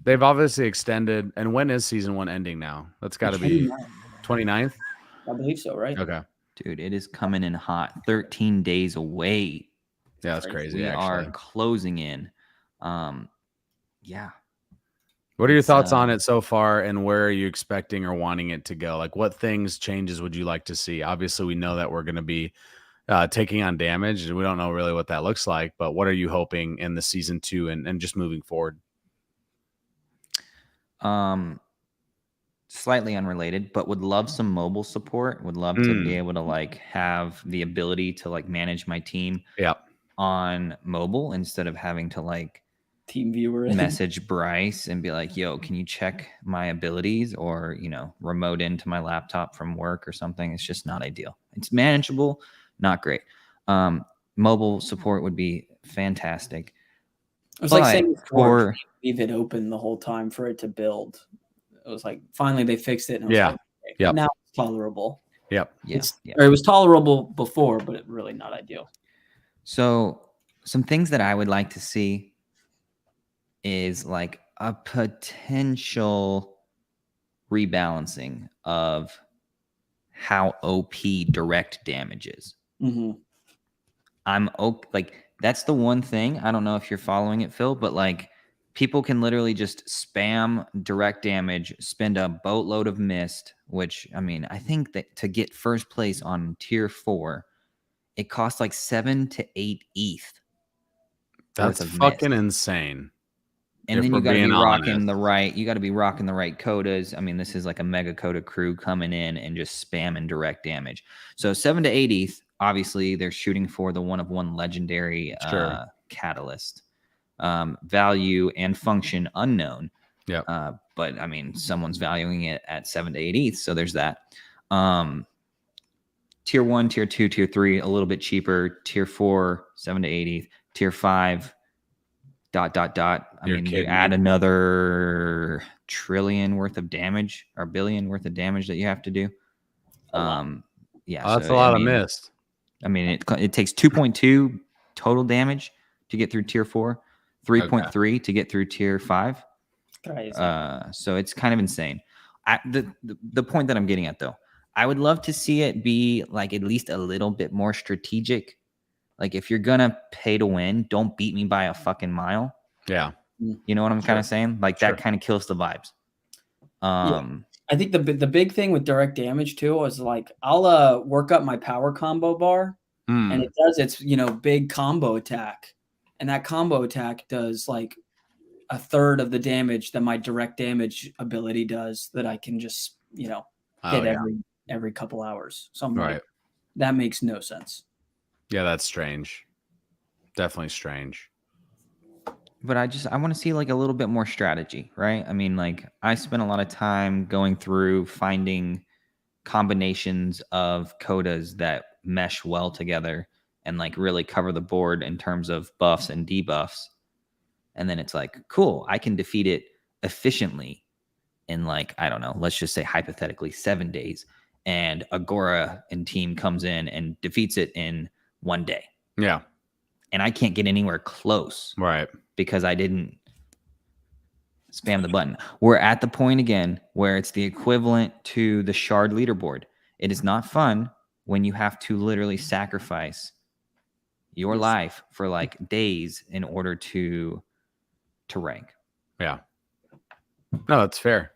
They've obviously extended. And when is season 1 ending now? That's got to be 29th. I believe so, right? Okay. Dude, it is coming in hot. 13 days away. Yeah, that's crazy. We Actually. are closing in. Yeah. What are your It's, thoughts on it so far, and where are you expecting or wanting it to go? Like, what changes would you like to see? Obviously, we know that we're going to be taking on damage, and we don't know really what that looks like. But what are you hoping in the season 2 and just moving forward? slightly unrelated, but would love some mobile support. Would love to be able to like have the ability to like manage my team on mobile instead of having to like Team viewer message Bryce and be like, yo, can you check my abilities, or, you know, remote into my laptop from work or something. It's just not ideal. It's manageable, not great. Mobile support would be fantastic. It was like saying before, leave it open the whole time for it to build. It was like finally they fixed it. And it was like, okay, now it's tolerable. Or it was tolerable before, but it really not ideal. So some things that I would like to see is like a potential rebalancing of how OP direct damage is. I'm like, that's the one thing. I don't know if you're following it, Phil, but like people can literally just spam direct damage, spend a boatload of mist, which, I mean, I think that to get first place on tier 4, it costs like 7 to 8 ETH. That's fucking insane. And then you got to be rocking the right. You got to be rocking the right codas. I mean, this is like a mega coda crew coming in and just spamming direct damage. So 7 to 8 ETH. Obviously, they're shooting for the 1/1 legendary catalyst. Value and function unknown. But I mean, someone's valuing it at 7 to 8 ETH. So there's that. Tier 1, tier 2, tier 3, a little bit cheaper. Tier 4, 7 to 8 ETH. Tier 5. ... I mean, you add another trillion worth of damage or billion worth of damage that you have to do. That's a lot of mist. I mean, it takes 2.2 total damage to get through tier 4, 3.3 to get through tier 5. Crazy. So it's kind of insane. The point that I'm getting at, though, I would love to see it be like at least a little bit more strategic. Like, if you're going to pay to win, don't beat me by a fucking mile. Yeah. You know what I'm kind of saying? Like, that kind of kills the vibes. I think the big thing with direct damage, too, is like, I'll work up my power combo bar, and it does its, big combo attack. And that combo attack does, like, a third of the damage that my direct damage ability does that I can just, hit every couple hours. So I'm like, that makes no sense. Yeah, that's strange. Definitely strange. But I want to see like a little bit more strategy, right? I mean, like I spent a lot of time going through finding combinations of codas that mesh well together and like really cover the board in terms of buffs and debuffs. And then it's like, cool, I can defeat it efficiently in like, I don't know, let's just say hypothetically 7 days. And Agora and team comes in and defeats it in 1 day. Yeah. And I can't get anywhere close. Right. Because I didn't spam the button. We're at the point again where it's the equivalent to the shard leaderboard. It is not fun when you have to literally sacrifice your life for like days in order to rank. Yeah. No, that's fair.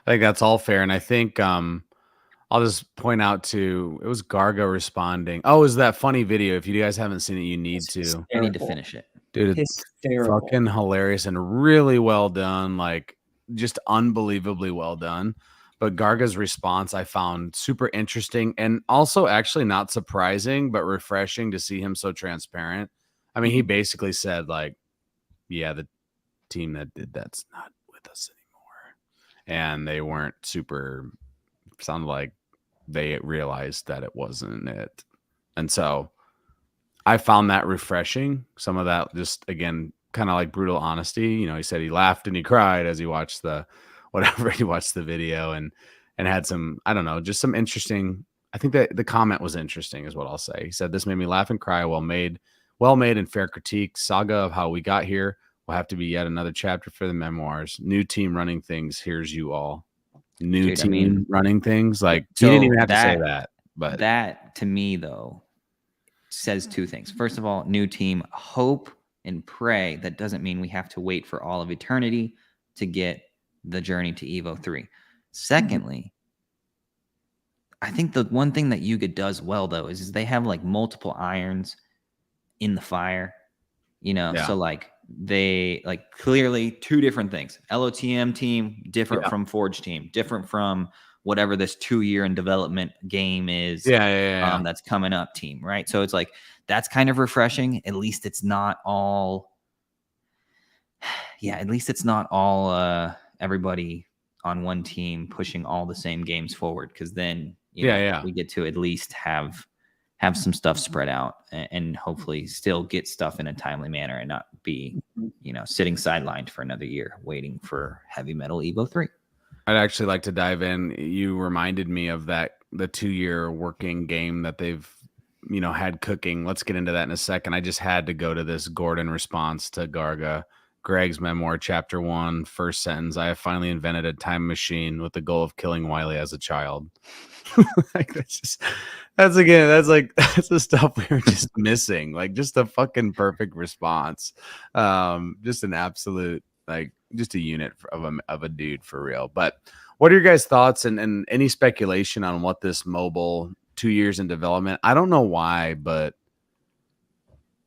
I think that's all fair. And I think I'll just point out it was Garga responding. Oh, is that funny video? If you guys haven't seen it, you need to. I need to finish it. Dude, it's fucking hilarious and really well done. Like, just unbelievably well done. But Garga's response I found super interesting and also actually not surprising, but refreshing to see him so transparent. I mean, he basically said, like, yeah, the team that did that's not with us anymore. And they weren't sounded like they realized that it wasn't it. And so I found that refreshing. Some of that just, again, kind of like brutal honesty. He said he laughed and he cried as he watched the video and had some, I don't know, just some interesting, I think that the comment was interesting is what I'll say. He said, this made me laugh and cry. Well made and fair critique. Saga of how we got here will have to be yet another chapter for the memoirs. New team running things. Here's you all. New team running things. Like, he didn't even have to say that. But that to me, though, says two things. First of all, new team, hope and pray. That doesn't mean we have to wait for all of eternity to get the journey to Evo 3. Secondly, I think the one thing that Yuga does well, though, is they have like multiple irons in the fire. So like they like clearly two different things. LOTM team different from Forge team, different from whatever this 2-year in development game is. That's coming up team, right? So it's like that's kind of refreshing. At least it's not all. Yeah, at least it's not all everybody on one team pushing all the same games forward, because then we get to at least have some stuff spread out and hopefully still get stuff in a timely manner and not be sitting sidelined for another year waiting for Heavy Metal Evo 3. I'd actually like to dive in. You reminded me of the 2-year working game that they've had cooking. Let's get into that in a second. I just had to go to this Gordon response to Garga. Greg's memoir, chapter 1, first sentence: I have finally invented a time machine with the goal of killing Wiley as a child. Like that's the stuff we were just missing. Like just a fucking perfect response. Just an absolute, like, just a unit of a dude for real. But what are your guys' thoughts and any speculation on what this mobile 2 years in development? I don't know why, but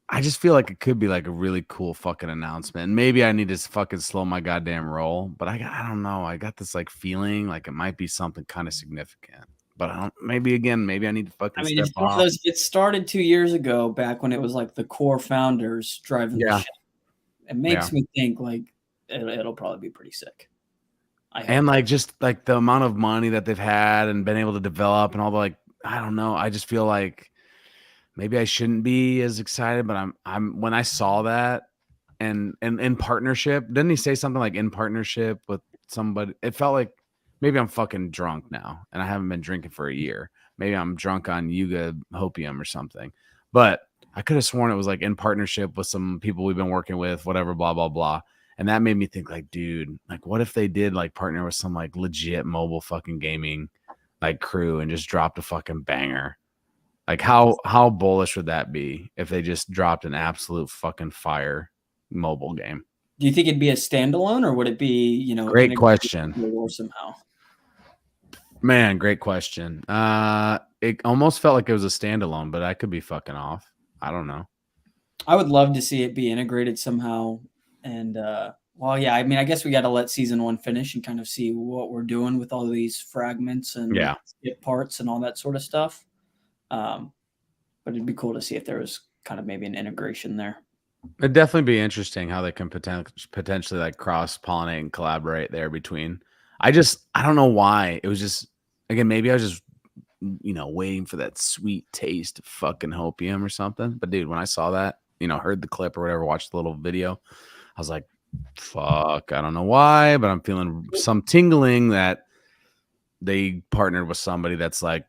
I just feel like it could be like a really cool fucking announcement. Maybe I need to fucking slow my goddamn roll, but I don't know. I got this like feeling like it might be something kind of significant. But maybe I need to fucking. I mean, it's one of those. It started 2 years ago, back when it was like the core founders driving the ship. It makes me think like it'll probably be pretty sick. And like just like the amount of money that they've had and been able to develop and all the, like, I don't know. I just feel like maybe I shouldn't be as excited, but I'm when I saw that and in partnership, didn't he say something like in partnership with somebody? It felt like maybe I'm fucking drunk now and I haven't been drinking for a year. Maybe I'm drunk on Yuga Hopium or something, but I could have sworn it was like in partnership with some people we've been working with, whatever, blah, blah, blah. And that made me think like, dude, like what if they did like partner with some like legit mobile fucking gaming like crew and just dropped a fucking banger? Like how bullish would that be if they just dropped an absolute fucking fire mobile game? Do you think it'd be a standalone or would it be, great question. Or somehow? Man, great question. It almost felt like it was a standalone, but I could be fucking off. I don't know. I would love to see it be integrated somehow. And I mean, I guess we got to let season 1 finish and kind of see what we're doing with all these fragments and skip parts and all that sort of stuff. But it'd be cool to see if there was kind of maybe an integration there. It'd definitely be interesting how they can potentially like cross-pollinate and collaborate there between. I don't know why. It was just, again, maybe I was just, waiting for that sweet taste of fucking hopium or something. But dude, when I saw that, heard the clip or whatever, watched the little video, I was like, fuck, I don't know why, but I'm feeling some tingling that they partnered with somebody that's like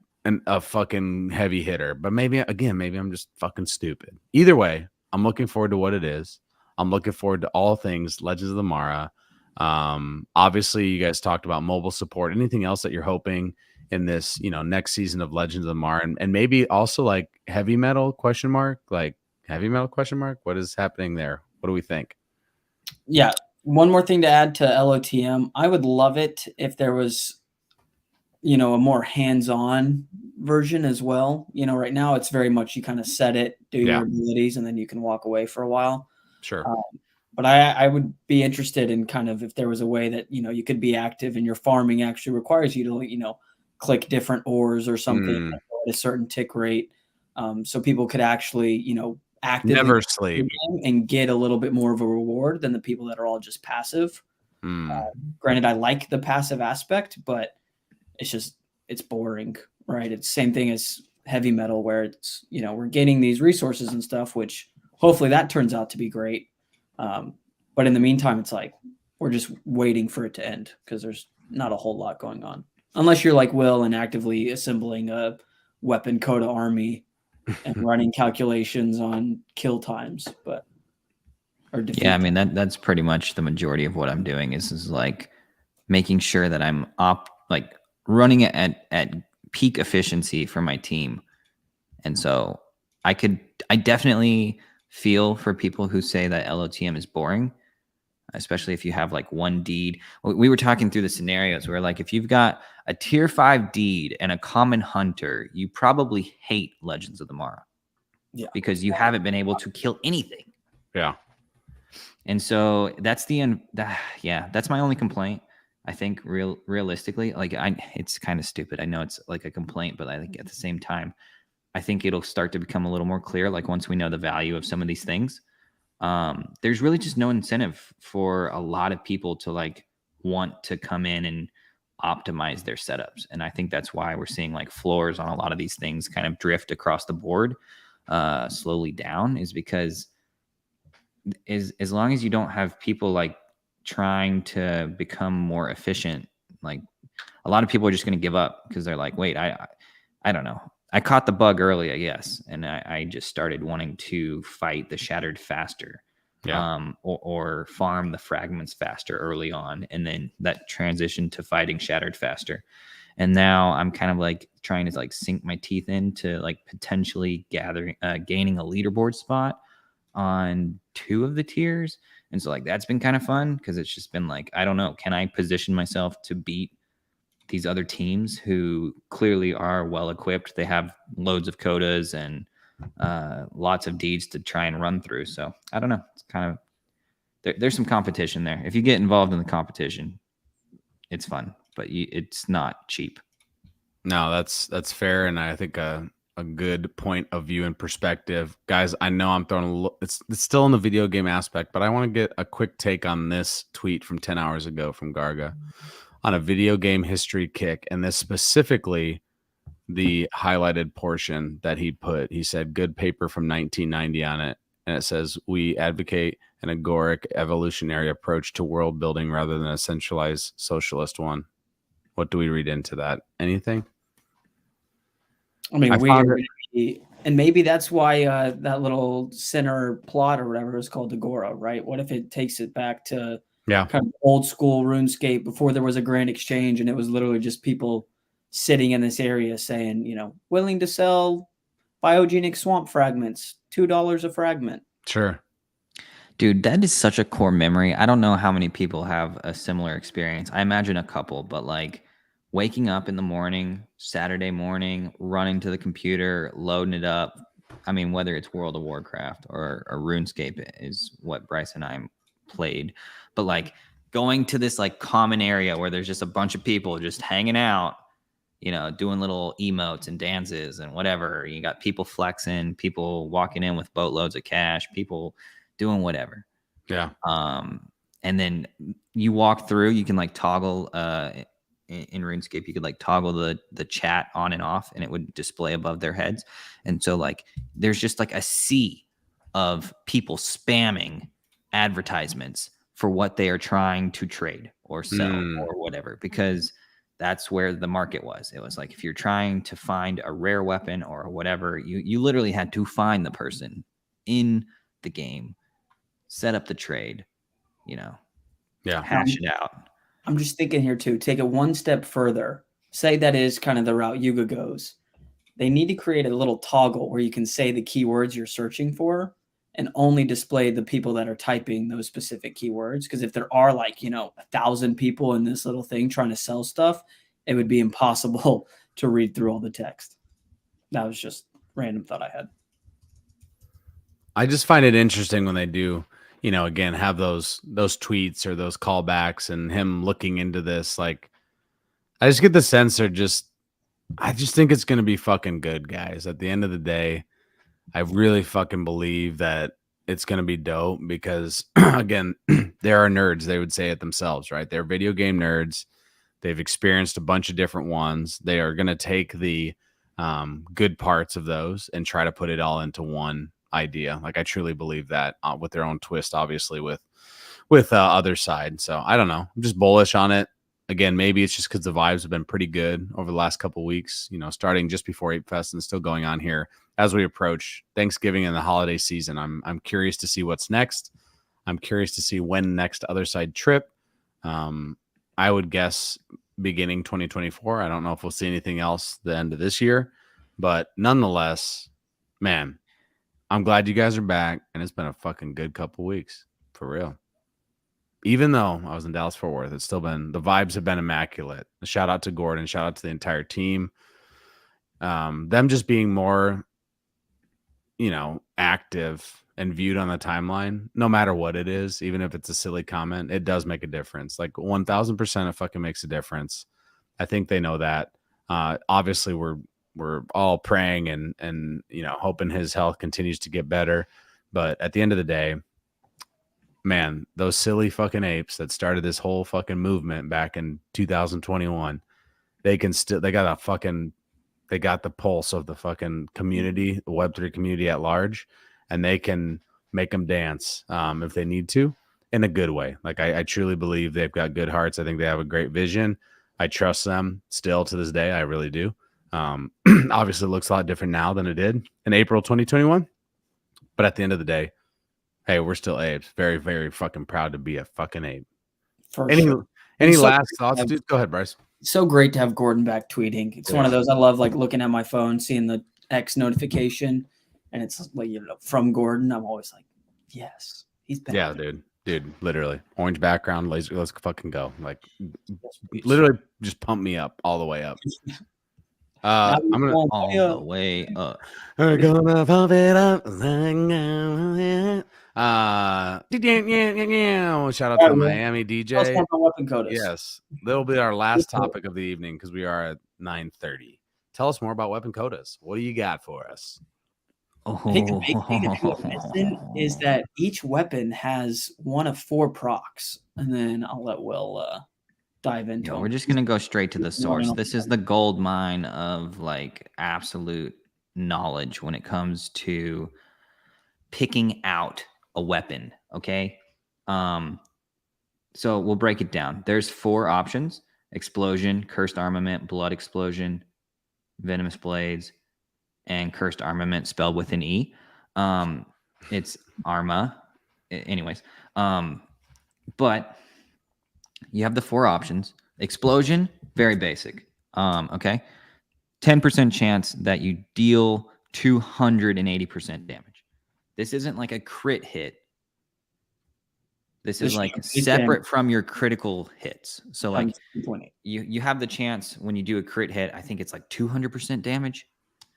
a fucking heavy hitter. But maybe I'm just fucking stupid. Either way, I'm looking forward to what it is. I'm looking forward to all things Legends of the Mara. Obviously you guys talked about mobile support. Anything else that you're hoping in this, next season of Legends of the Mara, and maybe also like heavy metal ? Like heavy metal ? What is happening there? What do we think? Yeah. One more thing to add to LOTM. I would love it if there was, a more hands-on version as well. Right now it's very much you kind of set it, do your abilities, and then you can walk away for a while. Sure. But I would be interested in kind of if there was a way that, you could be active and your farming actually requires you to, click different ores or something at a certain tick rate. So people could actually, actively never sleep and get a little bit more of a reward than the people that are all just passive. Granted, I like the passive aspect, but it's boring, right? It's the same thing as heavy metal where it's, we're getting these resources and stuff, which hopefully that turns out to be great. But in the meantime, it's like, we're just waiting for it to end because there's not a whole lot going on. Unless you're like Will and actively assembling a weapon coda army and running calculations on kill times, yeah, I mean, that's pretty much the majority of what I'm doing is like making sure that I'm running it at peak efficiency for my team. And so I definitely feel for people who say that LOTM is boring, especially if you have like one deed. We were talking through the scenarios where like if you've got a tier 5 deed and a common hunter, you probably hate Legends of the Mara. Yeah. Because you haven't been able to kill anything. Yeah. And so that's that's my only complaint. I think realistically, like it's kind of stupid. I know it's like a complaint, but I think at the same time, I think it'll start to become a little more clear. Like once we know the value of some of these things, there's really just no incentive for a lot of people to like want to come in and optimize their setups. And I think that's why we're seeing like floors on a lot of these things kind of drift across the board, slowly down, is because as long as you don't have people like trying to become more efficient, like a lot of people are just going to give up because they're like, wait, I don't know. I caught the bug early, I guess. And I just started wanting to fight the shattered faster, or farm the fragments faster early on. And then that transitioned to fighting shattered faster. And now I'm kind of like trying to like sink my teeth into like potentially gaining a leaderboard spot on 2 of the tiers. And so like that's been kind of fun because it's just been like, I don't know, can I position myself to beat these other teams who clearly are well equipped? They have loads of codas and lots of deeds to try and run through. So I don't know. It's kind of there's some competition there. If you get involved in the competition, it's fun, but it's not cheap. No, that's fair, and I think a good point of view and perspective, guys. I know I'm throwing it's still in the video game aspect, but I want to get a quick take on this tweet from 10 hours ago from Garga on a video game history kick, and this specifically the highlighted portion that he put. He said, "Good paper from 1990" on it, and it says, "We advocate an agoric evolutionary approach to world building rather than a centralized socialist one." What do we read into that? Anything? I mean, and maybe that's why that little center plot or whatever is called Agora, right? What if it takes it back to kind of old school RuneScape before there was a grand exchange, and it was literally just people sitting in this area saying, willing to sell biogenic swamp fragments, $2 a fragment. Sure. Dude, that is such a core memory. I don't know how many people have a similar experience. I imagine a couple, but like waking up in the morning, Saturday morning, running to the computer, loading it up. I mean, whether it's World of Warcraft or RuneScape is what Bryce and I played, but like going to this like common area where there's just a bunch of people just hanging out, doing little emotes and dances and whatever. You got people flexing, people walking in with boatloads of cash, people doing whatever. Yeah. And then you walk through, you can like toggle, in RuneScape, you could like toggle the chat on and off, and it would display above their heads. And so like there's just like a sea of people spamming advertisements for what they are trying to trade or sell or whatever, because that's where the market was. It was like if you're trying to find a rare weapon or whatever, you literally had to find the person in the game, set up the trade, hash it out. I'm just thinking here too, take it one step further. Say that is kind of the route Yuga goes. They need to create a little toggle where you can say the keywords you're searching for and only display the people that are typing those specific keywords. Because if there are like, 1,000 people in this little thing trying to sell stuff, it would be impossible to read through all the text. That was just random thought I had. I just find it interesting when they do, again, have those tweets or those callbacks and him looking into this. Like, I just get the sense I just think it's going to be fucking good, guys. At the end of the day, I really fucking believe that it's going to be dope because, again, there are nerds. They would say it themselves, right? They're video game nerds. They've experienced a bunch of different ones. They are going to take the good parts of those and try to put it all into one idea. Like I truly believe that, with their own twist, obviously with other side. So I don't know. I'm just bullish on it. Again, maybe it's just because the vibes have been pretty good over the last couple of weeks, starting just before Apefest and still going on here as we approach Thanksgiving and the holiday season. I'm curious to see what's next. I'm curious to see when next other side trip. I would guess beginning 2024. I don't know if we'll see anything else the end of this year, but nonetheless, man, I'm glad you guys are back, and it's been a fucking good couple weeks, for real. Even though I was in Dallas-Fort Worth, it's still been, the vibes have been immaculate. A shout out to Gordon, shout out to the entire team. Them just being more, active and viewed on the timeline, no matter what it is, even if it's a silly comment, it does make a difference. Like 1000% it fucking makes a difference. I think they know that. Obviously we're all praying and hoping his health continues to get better. But at the end of the day, man, those silly fucking apes that started this whole fucking movement back in 2021, they got the pulse of the fucking community, the Web3 community at large, and they can make them dance if they need to, in a good way. Like I truly believe they've got good hearts. I think they have a great vision. I trust them still to this day. I really do. Obviously it looks a lot different now than it did in April 2021. But at the end of the day, hey, we're still apes. Very, very fucking proud to be a fucking ape. Any last thoughts, dude? Go ahead, Bryce. So great to have Gordon back tweeting. It's one of those I love, like looking at my phone, seeing the X notification, and it's like, from Gordon. I'm always like, yes, he's back. Yeah, dude, literally orange background, laser. Let's fucking go. Like, literally, just pump me up all the way up. I'm gonna all the way up. We're gonna pump it up. Shout out to the Miami DJ. Yes, that'll be our last topic of the evening because we are at 9:30. Tell us more about weapon codas. What do you got for us? I think the big thing that people mention is that each weapon has one of 4 procs, and then I'll let Will dive into them. We're just gonna go straight to the source. This is the gold mine of like absolute knowledge when it comes to picking out a weapon. Okay, so we'll break it down. There's 4 options: explosion, cursed armament, blood explosion, venomous blades, and cursed armament spelled with an E. It's Arma. Anyways, but you have the 4 options. Explosion, very basic. Okay. 10% chance that you deal 280% damage. This isn't like a crit hit. This is like separate from your critical hits. So like you have the chance when you do a crit hit, I think it's like 200% damage.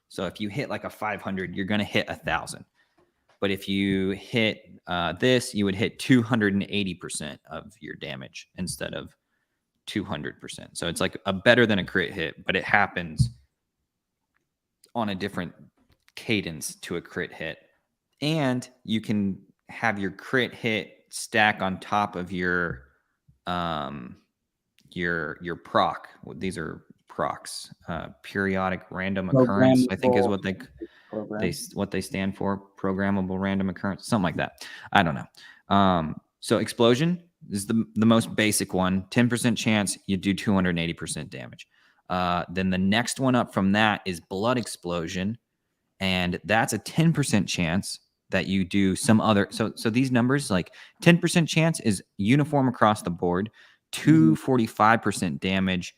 So if you hit like a 500, you're going to hit 1,000. But if you hit this, you would hit 280% of your damage instead of 200%. So it's like a better than a crit hit, but it happens on a different cadence to a crit hit. And you can have your crit hit stack on top of your proc. These are procs, periodic random occurrence, I think is what they stand for. Programmable random occurrence, something like that. I don't know. So explosion is the most basic one. 10% chance you do 280% damage. Then the next one up from that is blood explosion, and that's a 10% chance that you do some other. So these numbers, like 10% chance is uniform across the board. 245% damage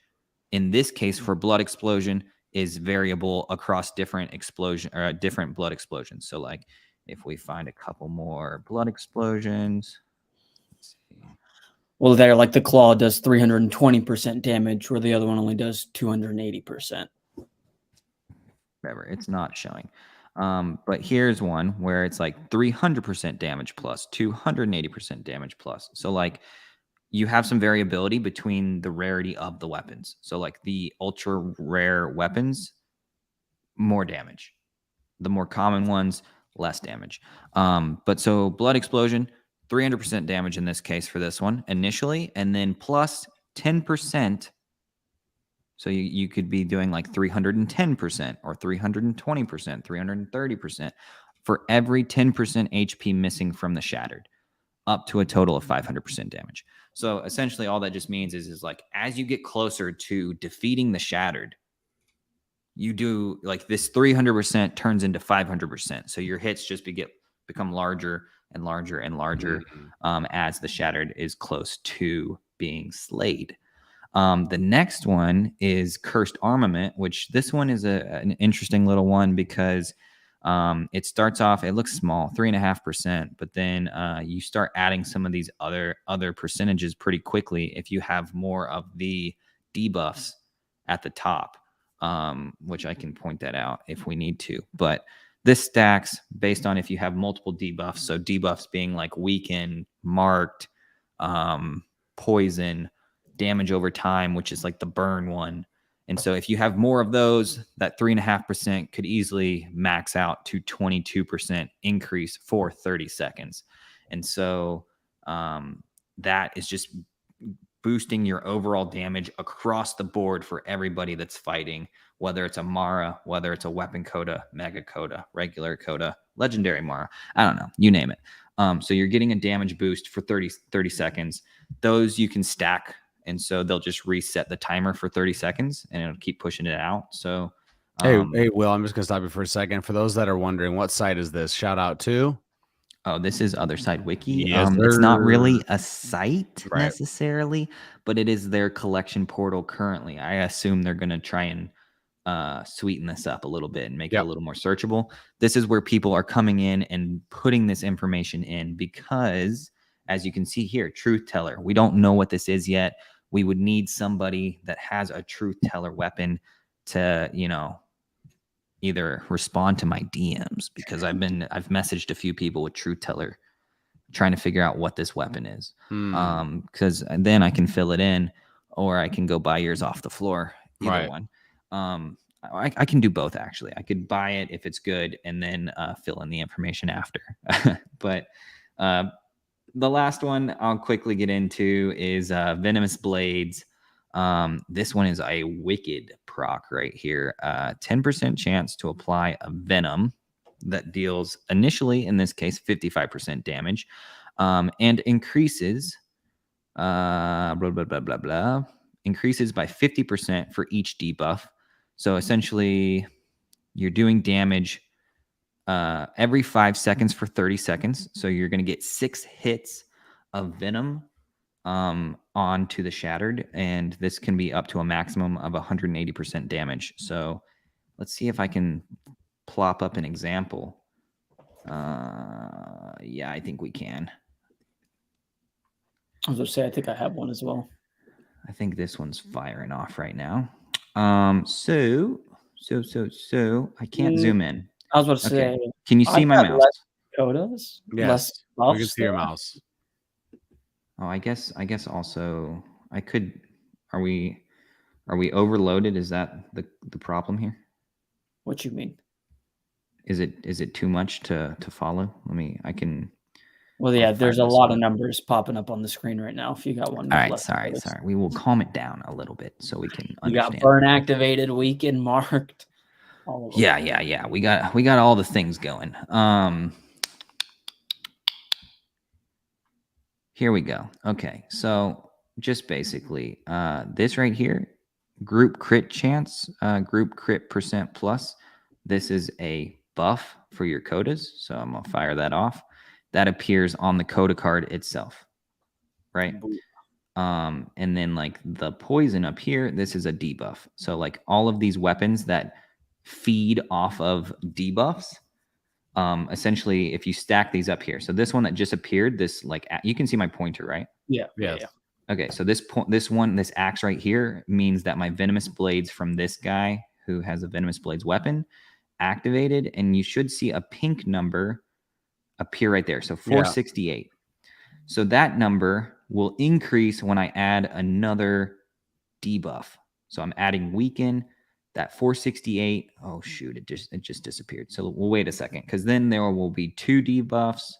in this case for blood explosion is variable across different explosion or different blood explosions. So like if we find a couple more blood explosions, let's see. Well, there, like the claw does 320% damage, where the other one only does 280%. Whatever, it's not showing. But here's one where it's like 300% damage plus, 280% damage plus. So like you have some variability between the rarity of the weapons. So like the ultra rare weapons, more damage. The more common ones, less damage. But so blood explosion, 300% damage in this case for this one initially, and then plus 10%. So you could be doing like 310% or 320%, 330% for every 10% HP missing from the shattered, up to a total of 500% damage. So essentially all that just means is like as you get closer to defeating the shattered, you do like this 300% turns into 500%. So your hits just become larger and larger and larger as the shattered is close to being slayed. The next one is cursed armament, which this one is an interesting little one because it starts off, it looks small, 3.5%, but then you start adding some of these other percentages pretty quickly if you have more of the debuffs at the top, which I can point that out if we need to. But This stacks based on if you have multiple debuffs. So debuffs being like weaken, marked, poison, damage over time, which is like the burn one. And so if you have more of those, that 3.5% could easily max out to 22% increase for 30 seconds. And so that is just boosting your overall damage across the board for everybody that's fighting, whether it's a Mara, whether it's a weapon coda, mega coda, regular coda, legendary Mara. I don't know, you name it. So you're getting a damage boost for 30 seconds. Those you can stack. And so they'll just reset the timer for 30 seconds and it'll keep pushing it out. So, hey, Will, I'm just going to stop you for a second. For those that are wondering, what site is this? Shout out to? Oh, this is Other Side Wiki. Yes, it's not really a site Right. necessarily, but it is their collection portal currently. I assume they're going to try and sweeten this up a little bit and make it a little more searchable. This is where people are coming in and putting this information in because, as you can see here, Truth Teller. We don't know what this is yet. We would need somebody that has a Truth Teller weapon to, you know, either respond to my DMs, because I've messaged a few people with Truth Teller trying to figure out what this weapon is. Because then I can fill it in, or I can go buy yours off the floor. Either one. I can do both, actually. I could buy it if it's good and then fill in the information after. But the last one I'll quickly get into is Venomous Blades. This one is a wicked proc right here. 10% chance to apply a venom that deals initially, in this case, 55% damage, and increases increases by 50% for each debuff. So essentially, you're doing damage every 5 seconds for 30 seconds. So you're going to get 6 hits of venom onto the shattered, and this can be up to a maximum of 180% damage. So let's see if I can plop up an example. Yeah, I think we can. I was going to say, I think I have one as well. I think this one's firing off right now. So I can't zoom in. I was about to say, can you see my mouse? Less codas? Yes, less we can see your mouse. Oh, I guess also I could. Are we overloaded? Is that the problem here? What you mean? Is it too much to follow? I can. Well, yeah, there's a lot of numbers popping up on the screen right now. If you got one. All right, sorry. We will calm it down a little bit so we can understand. You got burn activated, weakened, marked. All of them. Yeah. We got all the things going. Here we go. Okay, so just basically this right here, group crit chance, group crit % plus. This is a buff for your codas, so I'm gonna fire that off. That appears on the coda card itself, right? And then like the poison up here, this is a debuff. So like all of these weapons that feed off of debuffs, essentially if you stack these up here. So this one that just appeared, this like you can see my pointer, right? Yeah. Okay, so this axe right here means that my venomous blades from this guy who has a venomous blades weapon activated, and you should see a pink number appear right there. So 468. So that number will increase when I add another debuff. So I'm adding weaken. That 468. Oh shoot, it just disappeared. So we'll wait a second, because then there will be 2 debuffs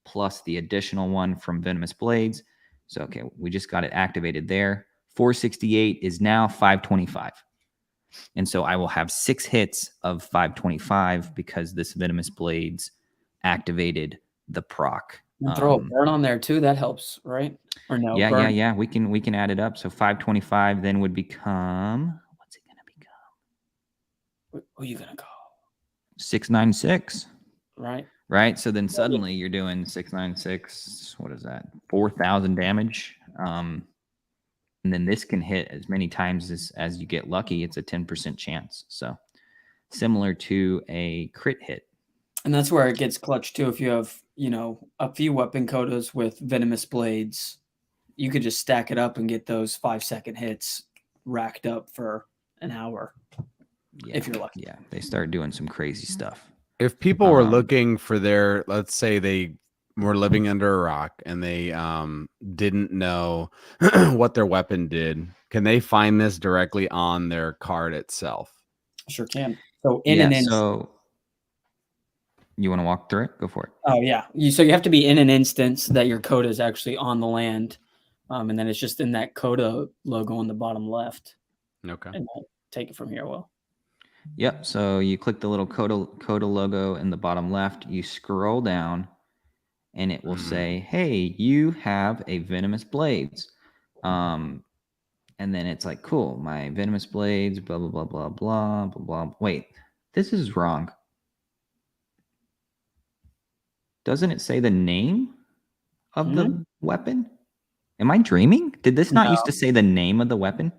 plus the additional one from venomous blades. So okay, we just got it activated there. 468 is now 525. And so I will have 6 hits of 525 because this venomous blades activated the proc. And throw a burn on there too. That helps, right? Or no? Yeah. We can add it up. So 525 then would become. What's it gonna become? Who are you gonna call? 696. Right. So then suddenly you're doing 696. What is that? 4,000 damage. And then this can hit as many times as you get lucky. It's a 10% chance. So similar to a crit hit. And that's where it gets clutch too. If you have, a few weapon codas with venomous blades, you could just stack it up and get those 5-second hits racked up for an hour. Yeah, if you're lucky. Yeah, they start doing some crazy stuff. If people were looking for their, let's say they were living under a rock and they didn't know what their weapon did, can they find this directly on their card itself? Sure can. So in an instance. So you want to walk through it? Go for it. Oh yeah. So you have to be in an instance that your coda is actually on the land. And then it's just in that coda logo on the bottom left. Okay. And I'll take it from here, Will. Yep. So you click the little coda logo in the bottom left. You scroll down, and it will say, "Hey, you have a venomous blades." And then it's like, "Cool, my venomous blades." Blah blah blah blah blah blah blah. Wait, this is wrong. Doesn't it say the name of the weapon? Am I dreaming? Did this not used to say the name of the weapon?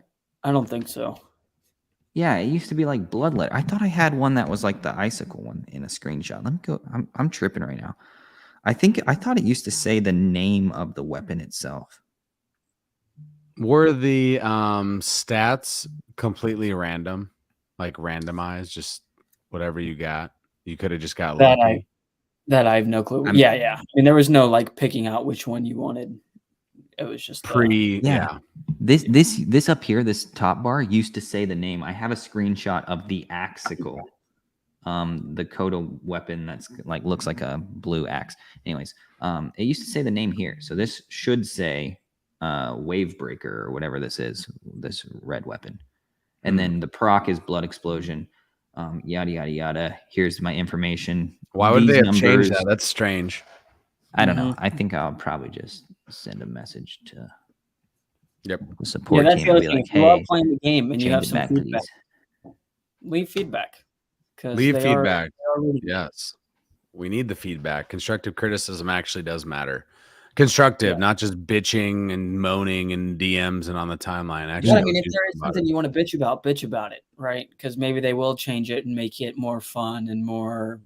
I don't think so. Yeah, it used to be like bloodlet. I thought I had one that was like the icicle one in a screenshot. Let me go. I'm tripping right now. I thought it used to say the name of the weapon itself. Were the stats completely random, like randomized, just whatever you got? You could have just got lucky. That I have no clue. Yeah. I mean, there was no like picking out which one you wanted. It was just This up here, this top bar used to say the name. I have a screenshot of the axical, the coda weapon that's like looks like a blue axe. Anyways, it used to say the name here. So this should say wave breaker or whatever this is, this red weapon. And then the proc is blood explosion. Yada yada yada. Here's my information. Why would they have changed that? That's strange. I don't know. I think I'll probably just send a message to the support that's team. The other be thing. like, if you hey, are playing the game and you have some back, feedback, please. leave feedback. Leave feedback. Yes. We need the feedback. Constructive criticism actually does matter. Constructive, not just bitching and moaning and DMs and on the timeline. Actually, I mean, if there is something you want to bitch about it, right? Because maybe they will change it and make it more fun and more,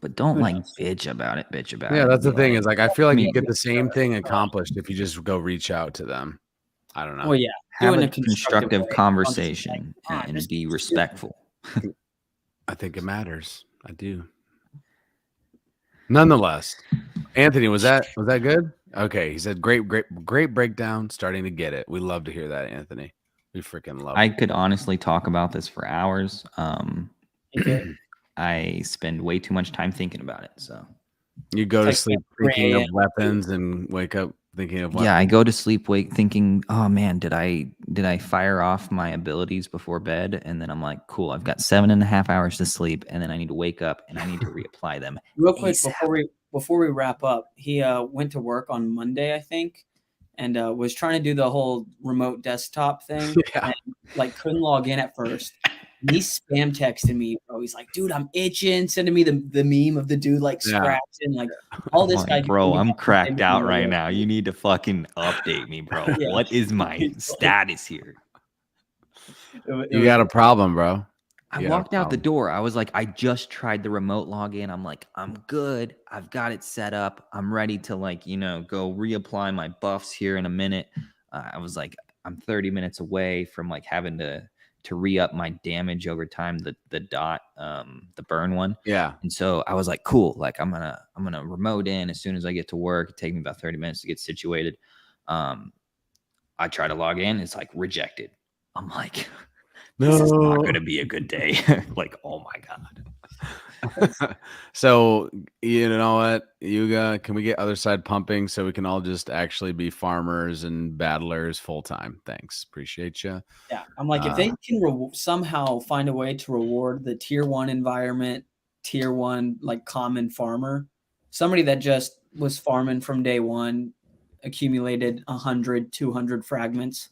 But don't bitch about it. Yeah, that's the thing. Is like I feel like you get the same thing accomplished if you just go reach out to them. I don't know. Well, yeah, have a constructive conversation and be respectful. I think it matters. I do. Nonetheless, Anthony, was that good? Okay, he said great breakdown. Starting to get it. We love to hear that, Anthony. We freaking love it. I could honestly talk about this for hours. I spend way too much time thinking about it. So you go to sleep thinking of weapons and wake up thinking of weapons. Yeah, I go to sleep thinking, oh man, did I fire off my abilities before bed? And then I'm like, cool, I've got 7.5 hours to sleep, and then I need to wake up and I need to reapply them. Real quick before we wrap up, he went to work on Monday, I think, and was trying to do the whole remote desktop thing. And, couldn't log in at first. And he spam texted me, bro. He's like, dude, I'm itching. Sending me the meme of the dude scratching, all this guy. Bro, I'm cracked out right now. You need to fucking update me, bro. What is my status here? You got a problem, bro. I walked out the door. I was like, I just tried the remote login. I'm like, I'm good. I've got it set up. I'm ready to go reapply my buffs here in a minute. I was like, I'm 30 minutes away from having to re-up my damage over time, the dot, the burn one. Yeah. And so I was like, cool. I'm gonna remote in as soon as I get to work. It takes me about 30 minutes to get situated. I try to log in. It's rejected. I'm like, this is not going to be a good day. Oh my God. So, you know what, Yuga, can we get other side pumping so we can all just actually be farmers and battlers full time? Thanks. Appreciate you. Yeah. I'm like, if they can somehow find a way to reward the tier 1 environment, tier 1, common farmer, somebody that just was farming from day one, accumulated 100, 200 fragments,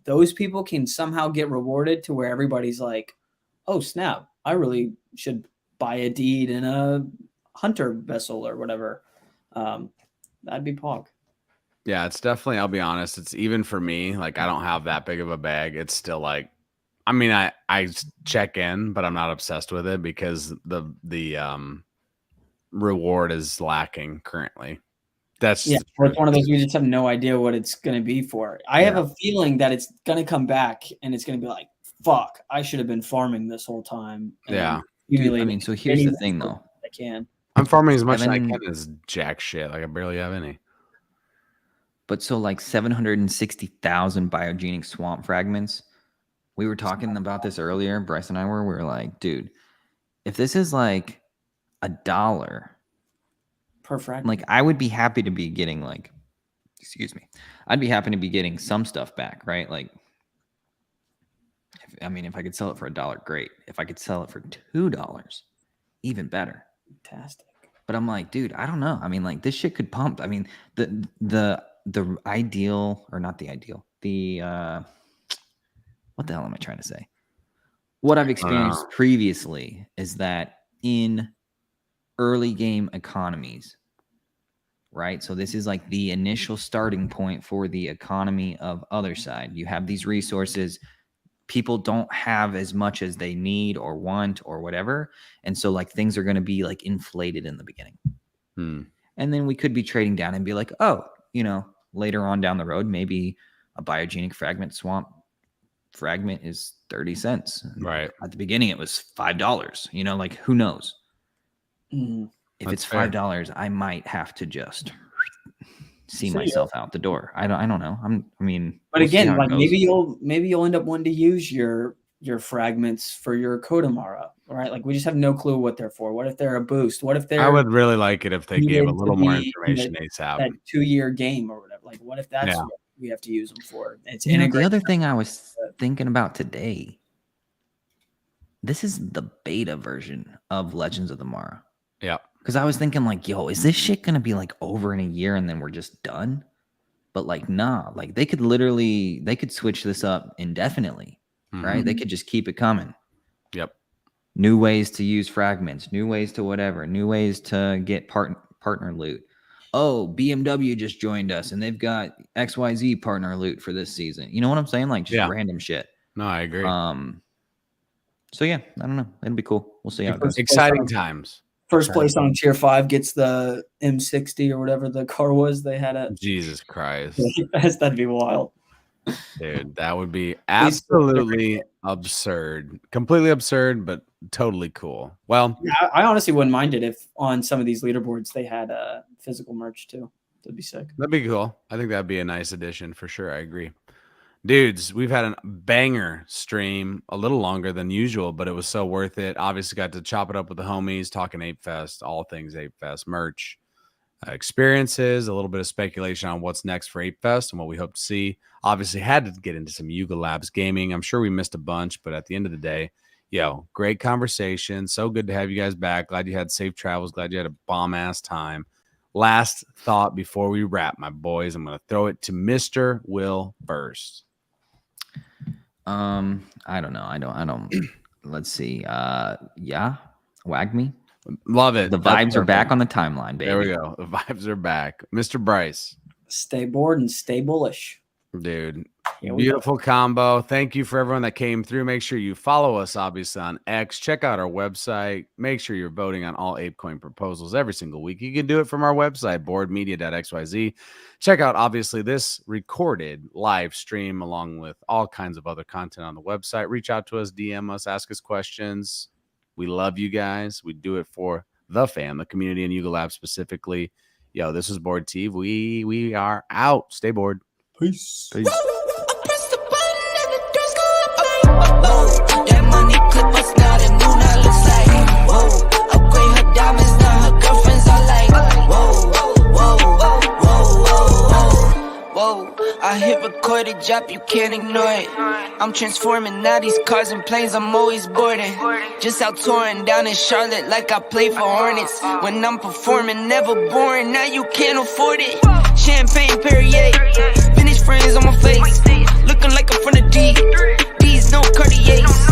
those people can somehow get rewarded to where everybody's like, oh snap, I really should buy a deed in a hunter vessel or whatever. That'd be pog. Yeah, it's definitely, I'll be honest, it's even for me, I don't have that big of a bag. It's still I check in, but I'm not obsessed with it because the reward is lacking currently. It's one of those we just have no idea what it's going to be for. I have a feeling that it's going to come back and it's going to be like, fuck, I should have been farming this whole time. And accumulating. so here's the thing, though. I can. I'm farming as much as I can as jack shit. Like I barely have any. But so like 760,000 biogenic swamp fragments. We were talking about this earlier. Bryce and I were. We were like, dude, if this is like $1 Per fragment. like I would be happy to be getting I'd be happy to be getting some stuff back, right? Like, if I could sell it for $1, great. If I could sell it for $2, even better. Fantastic. But I'm like, dude, I don't know. Like this shit could pump. The ideal, or not the ideal, what the hell am I trying to say? What I've experienced previously is that in early game economies, right? So this is like the initial starting point for the economy of other side. You have these resources. People don't have as much as they need or want or whatever. And so like things are going to be like inflated in the beginning. And then we could be trading down and be like, oh, later on down the road, maybe a biogenic fragment swamp fragment is 30 cents. Right. At the beginning, it was $5. Like who knows? Mm-hmm. If it's $5, I might have to just see myself out the door. I don't know. But again, like maybe you'll end up wanting to use your fragments for your Kodamara, right? Like we just have no clue what they're for. What if they're a boost? What if they're? I would really like it if they gave a little more information ASAP. That 2-year game or whatever. Like what if that's what we have to use them for? It's the other thing I was thinking about today. This is the beta version of Legends of the Mara. Yeah. Because I was thinking like, yo, is this shit going to be like over in a year and then we're just done? But like, nah, like they could switch this up indefinitely, right? They could just keep it coming. Yep. New ways to use fragments, new ways to whatever, new ways to get partner loot. Oh, BMW just joined us and they've got XYZ partner loot for this season. You know what I'm saying? Like just random shit. No, I agree. So yeah, I don't know. It'll be cool. We'll see how it goes. Exciting times. First place on tier 5 gets the M60 or whatever the car was they had at. Jesus Christ. That'd be wild. Dude, that would be absolutely absurd. Completely absurd, but totally cool. Well, I honestly wouldn't mind it if on some of these leaderboards they had physical merch too. That'd be sick. That'd be cool. I think that'd be a nice addition for sure. I agree. Dudes, we've had a banger stream, a little longer than usual, but it was so worth it. Obviously got to chop it up with the homies, talking Apefest, all things Apefest, merch, experiences, a little bit of speculation on what's next for Apefest and what we hope to see. Obviously had to get into some Yuga Labs gaming. I'm sure we missed a bunch, but at the end of the day, great conversation. So good to have you guys back. Glad you had safe travels. Glad you had a bomb-ass time. Last thought before we wrap, my boys. I'm going to throw it to Mr. Will first. I don't know. I don't. Let's see. Wag me. Love it. The vibes are back on the timeline, baby. There we go. The vibes are back. Mr. Bryce. Stay bored and stay bullish. Dude, beautiful combo. Thank you for everyone that came through. Make sure you follow us, obviously, on X. Check out our website. Make sure you're voting on all ApeCoin proposals every single week. You can do it from our website, boardmedia.xyz. Check out, obviously, this recorded live stream along with all kinds of other content on the website. Reach out to us, DM us, ask us questions. We love you guys. We do it for the fam, the community, and Yuga Labs specifically. This is Board T. We are out. Stay bored. Peace. That money clip us now, the new now looks like. Whoa, upgrade her diamonds, now her girlfriends are like. Whoa, I hit recorded drop, you can't ignore it. I'm transforming now these cars and planes, I'm always boarding. Just out touring down in Charlotte like I play for Hornets. When I'm performing, never boring, now you can't afford it. Champagne Perrier, vintage frames on my face. Looking like I'm from the D. D's no Cartiers.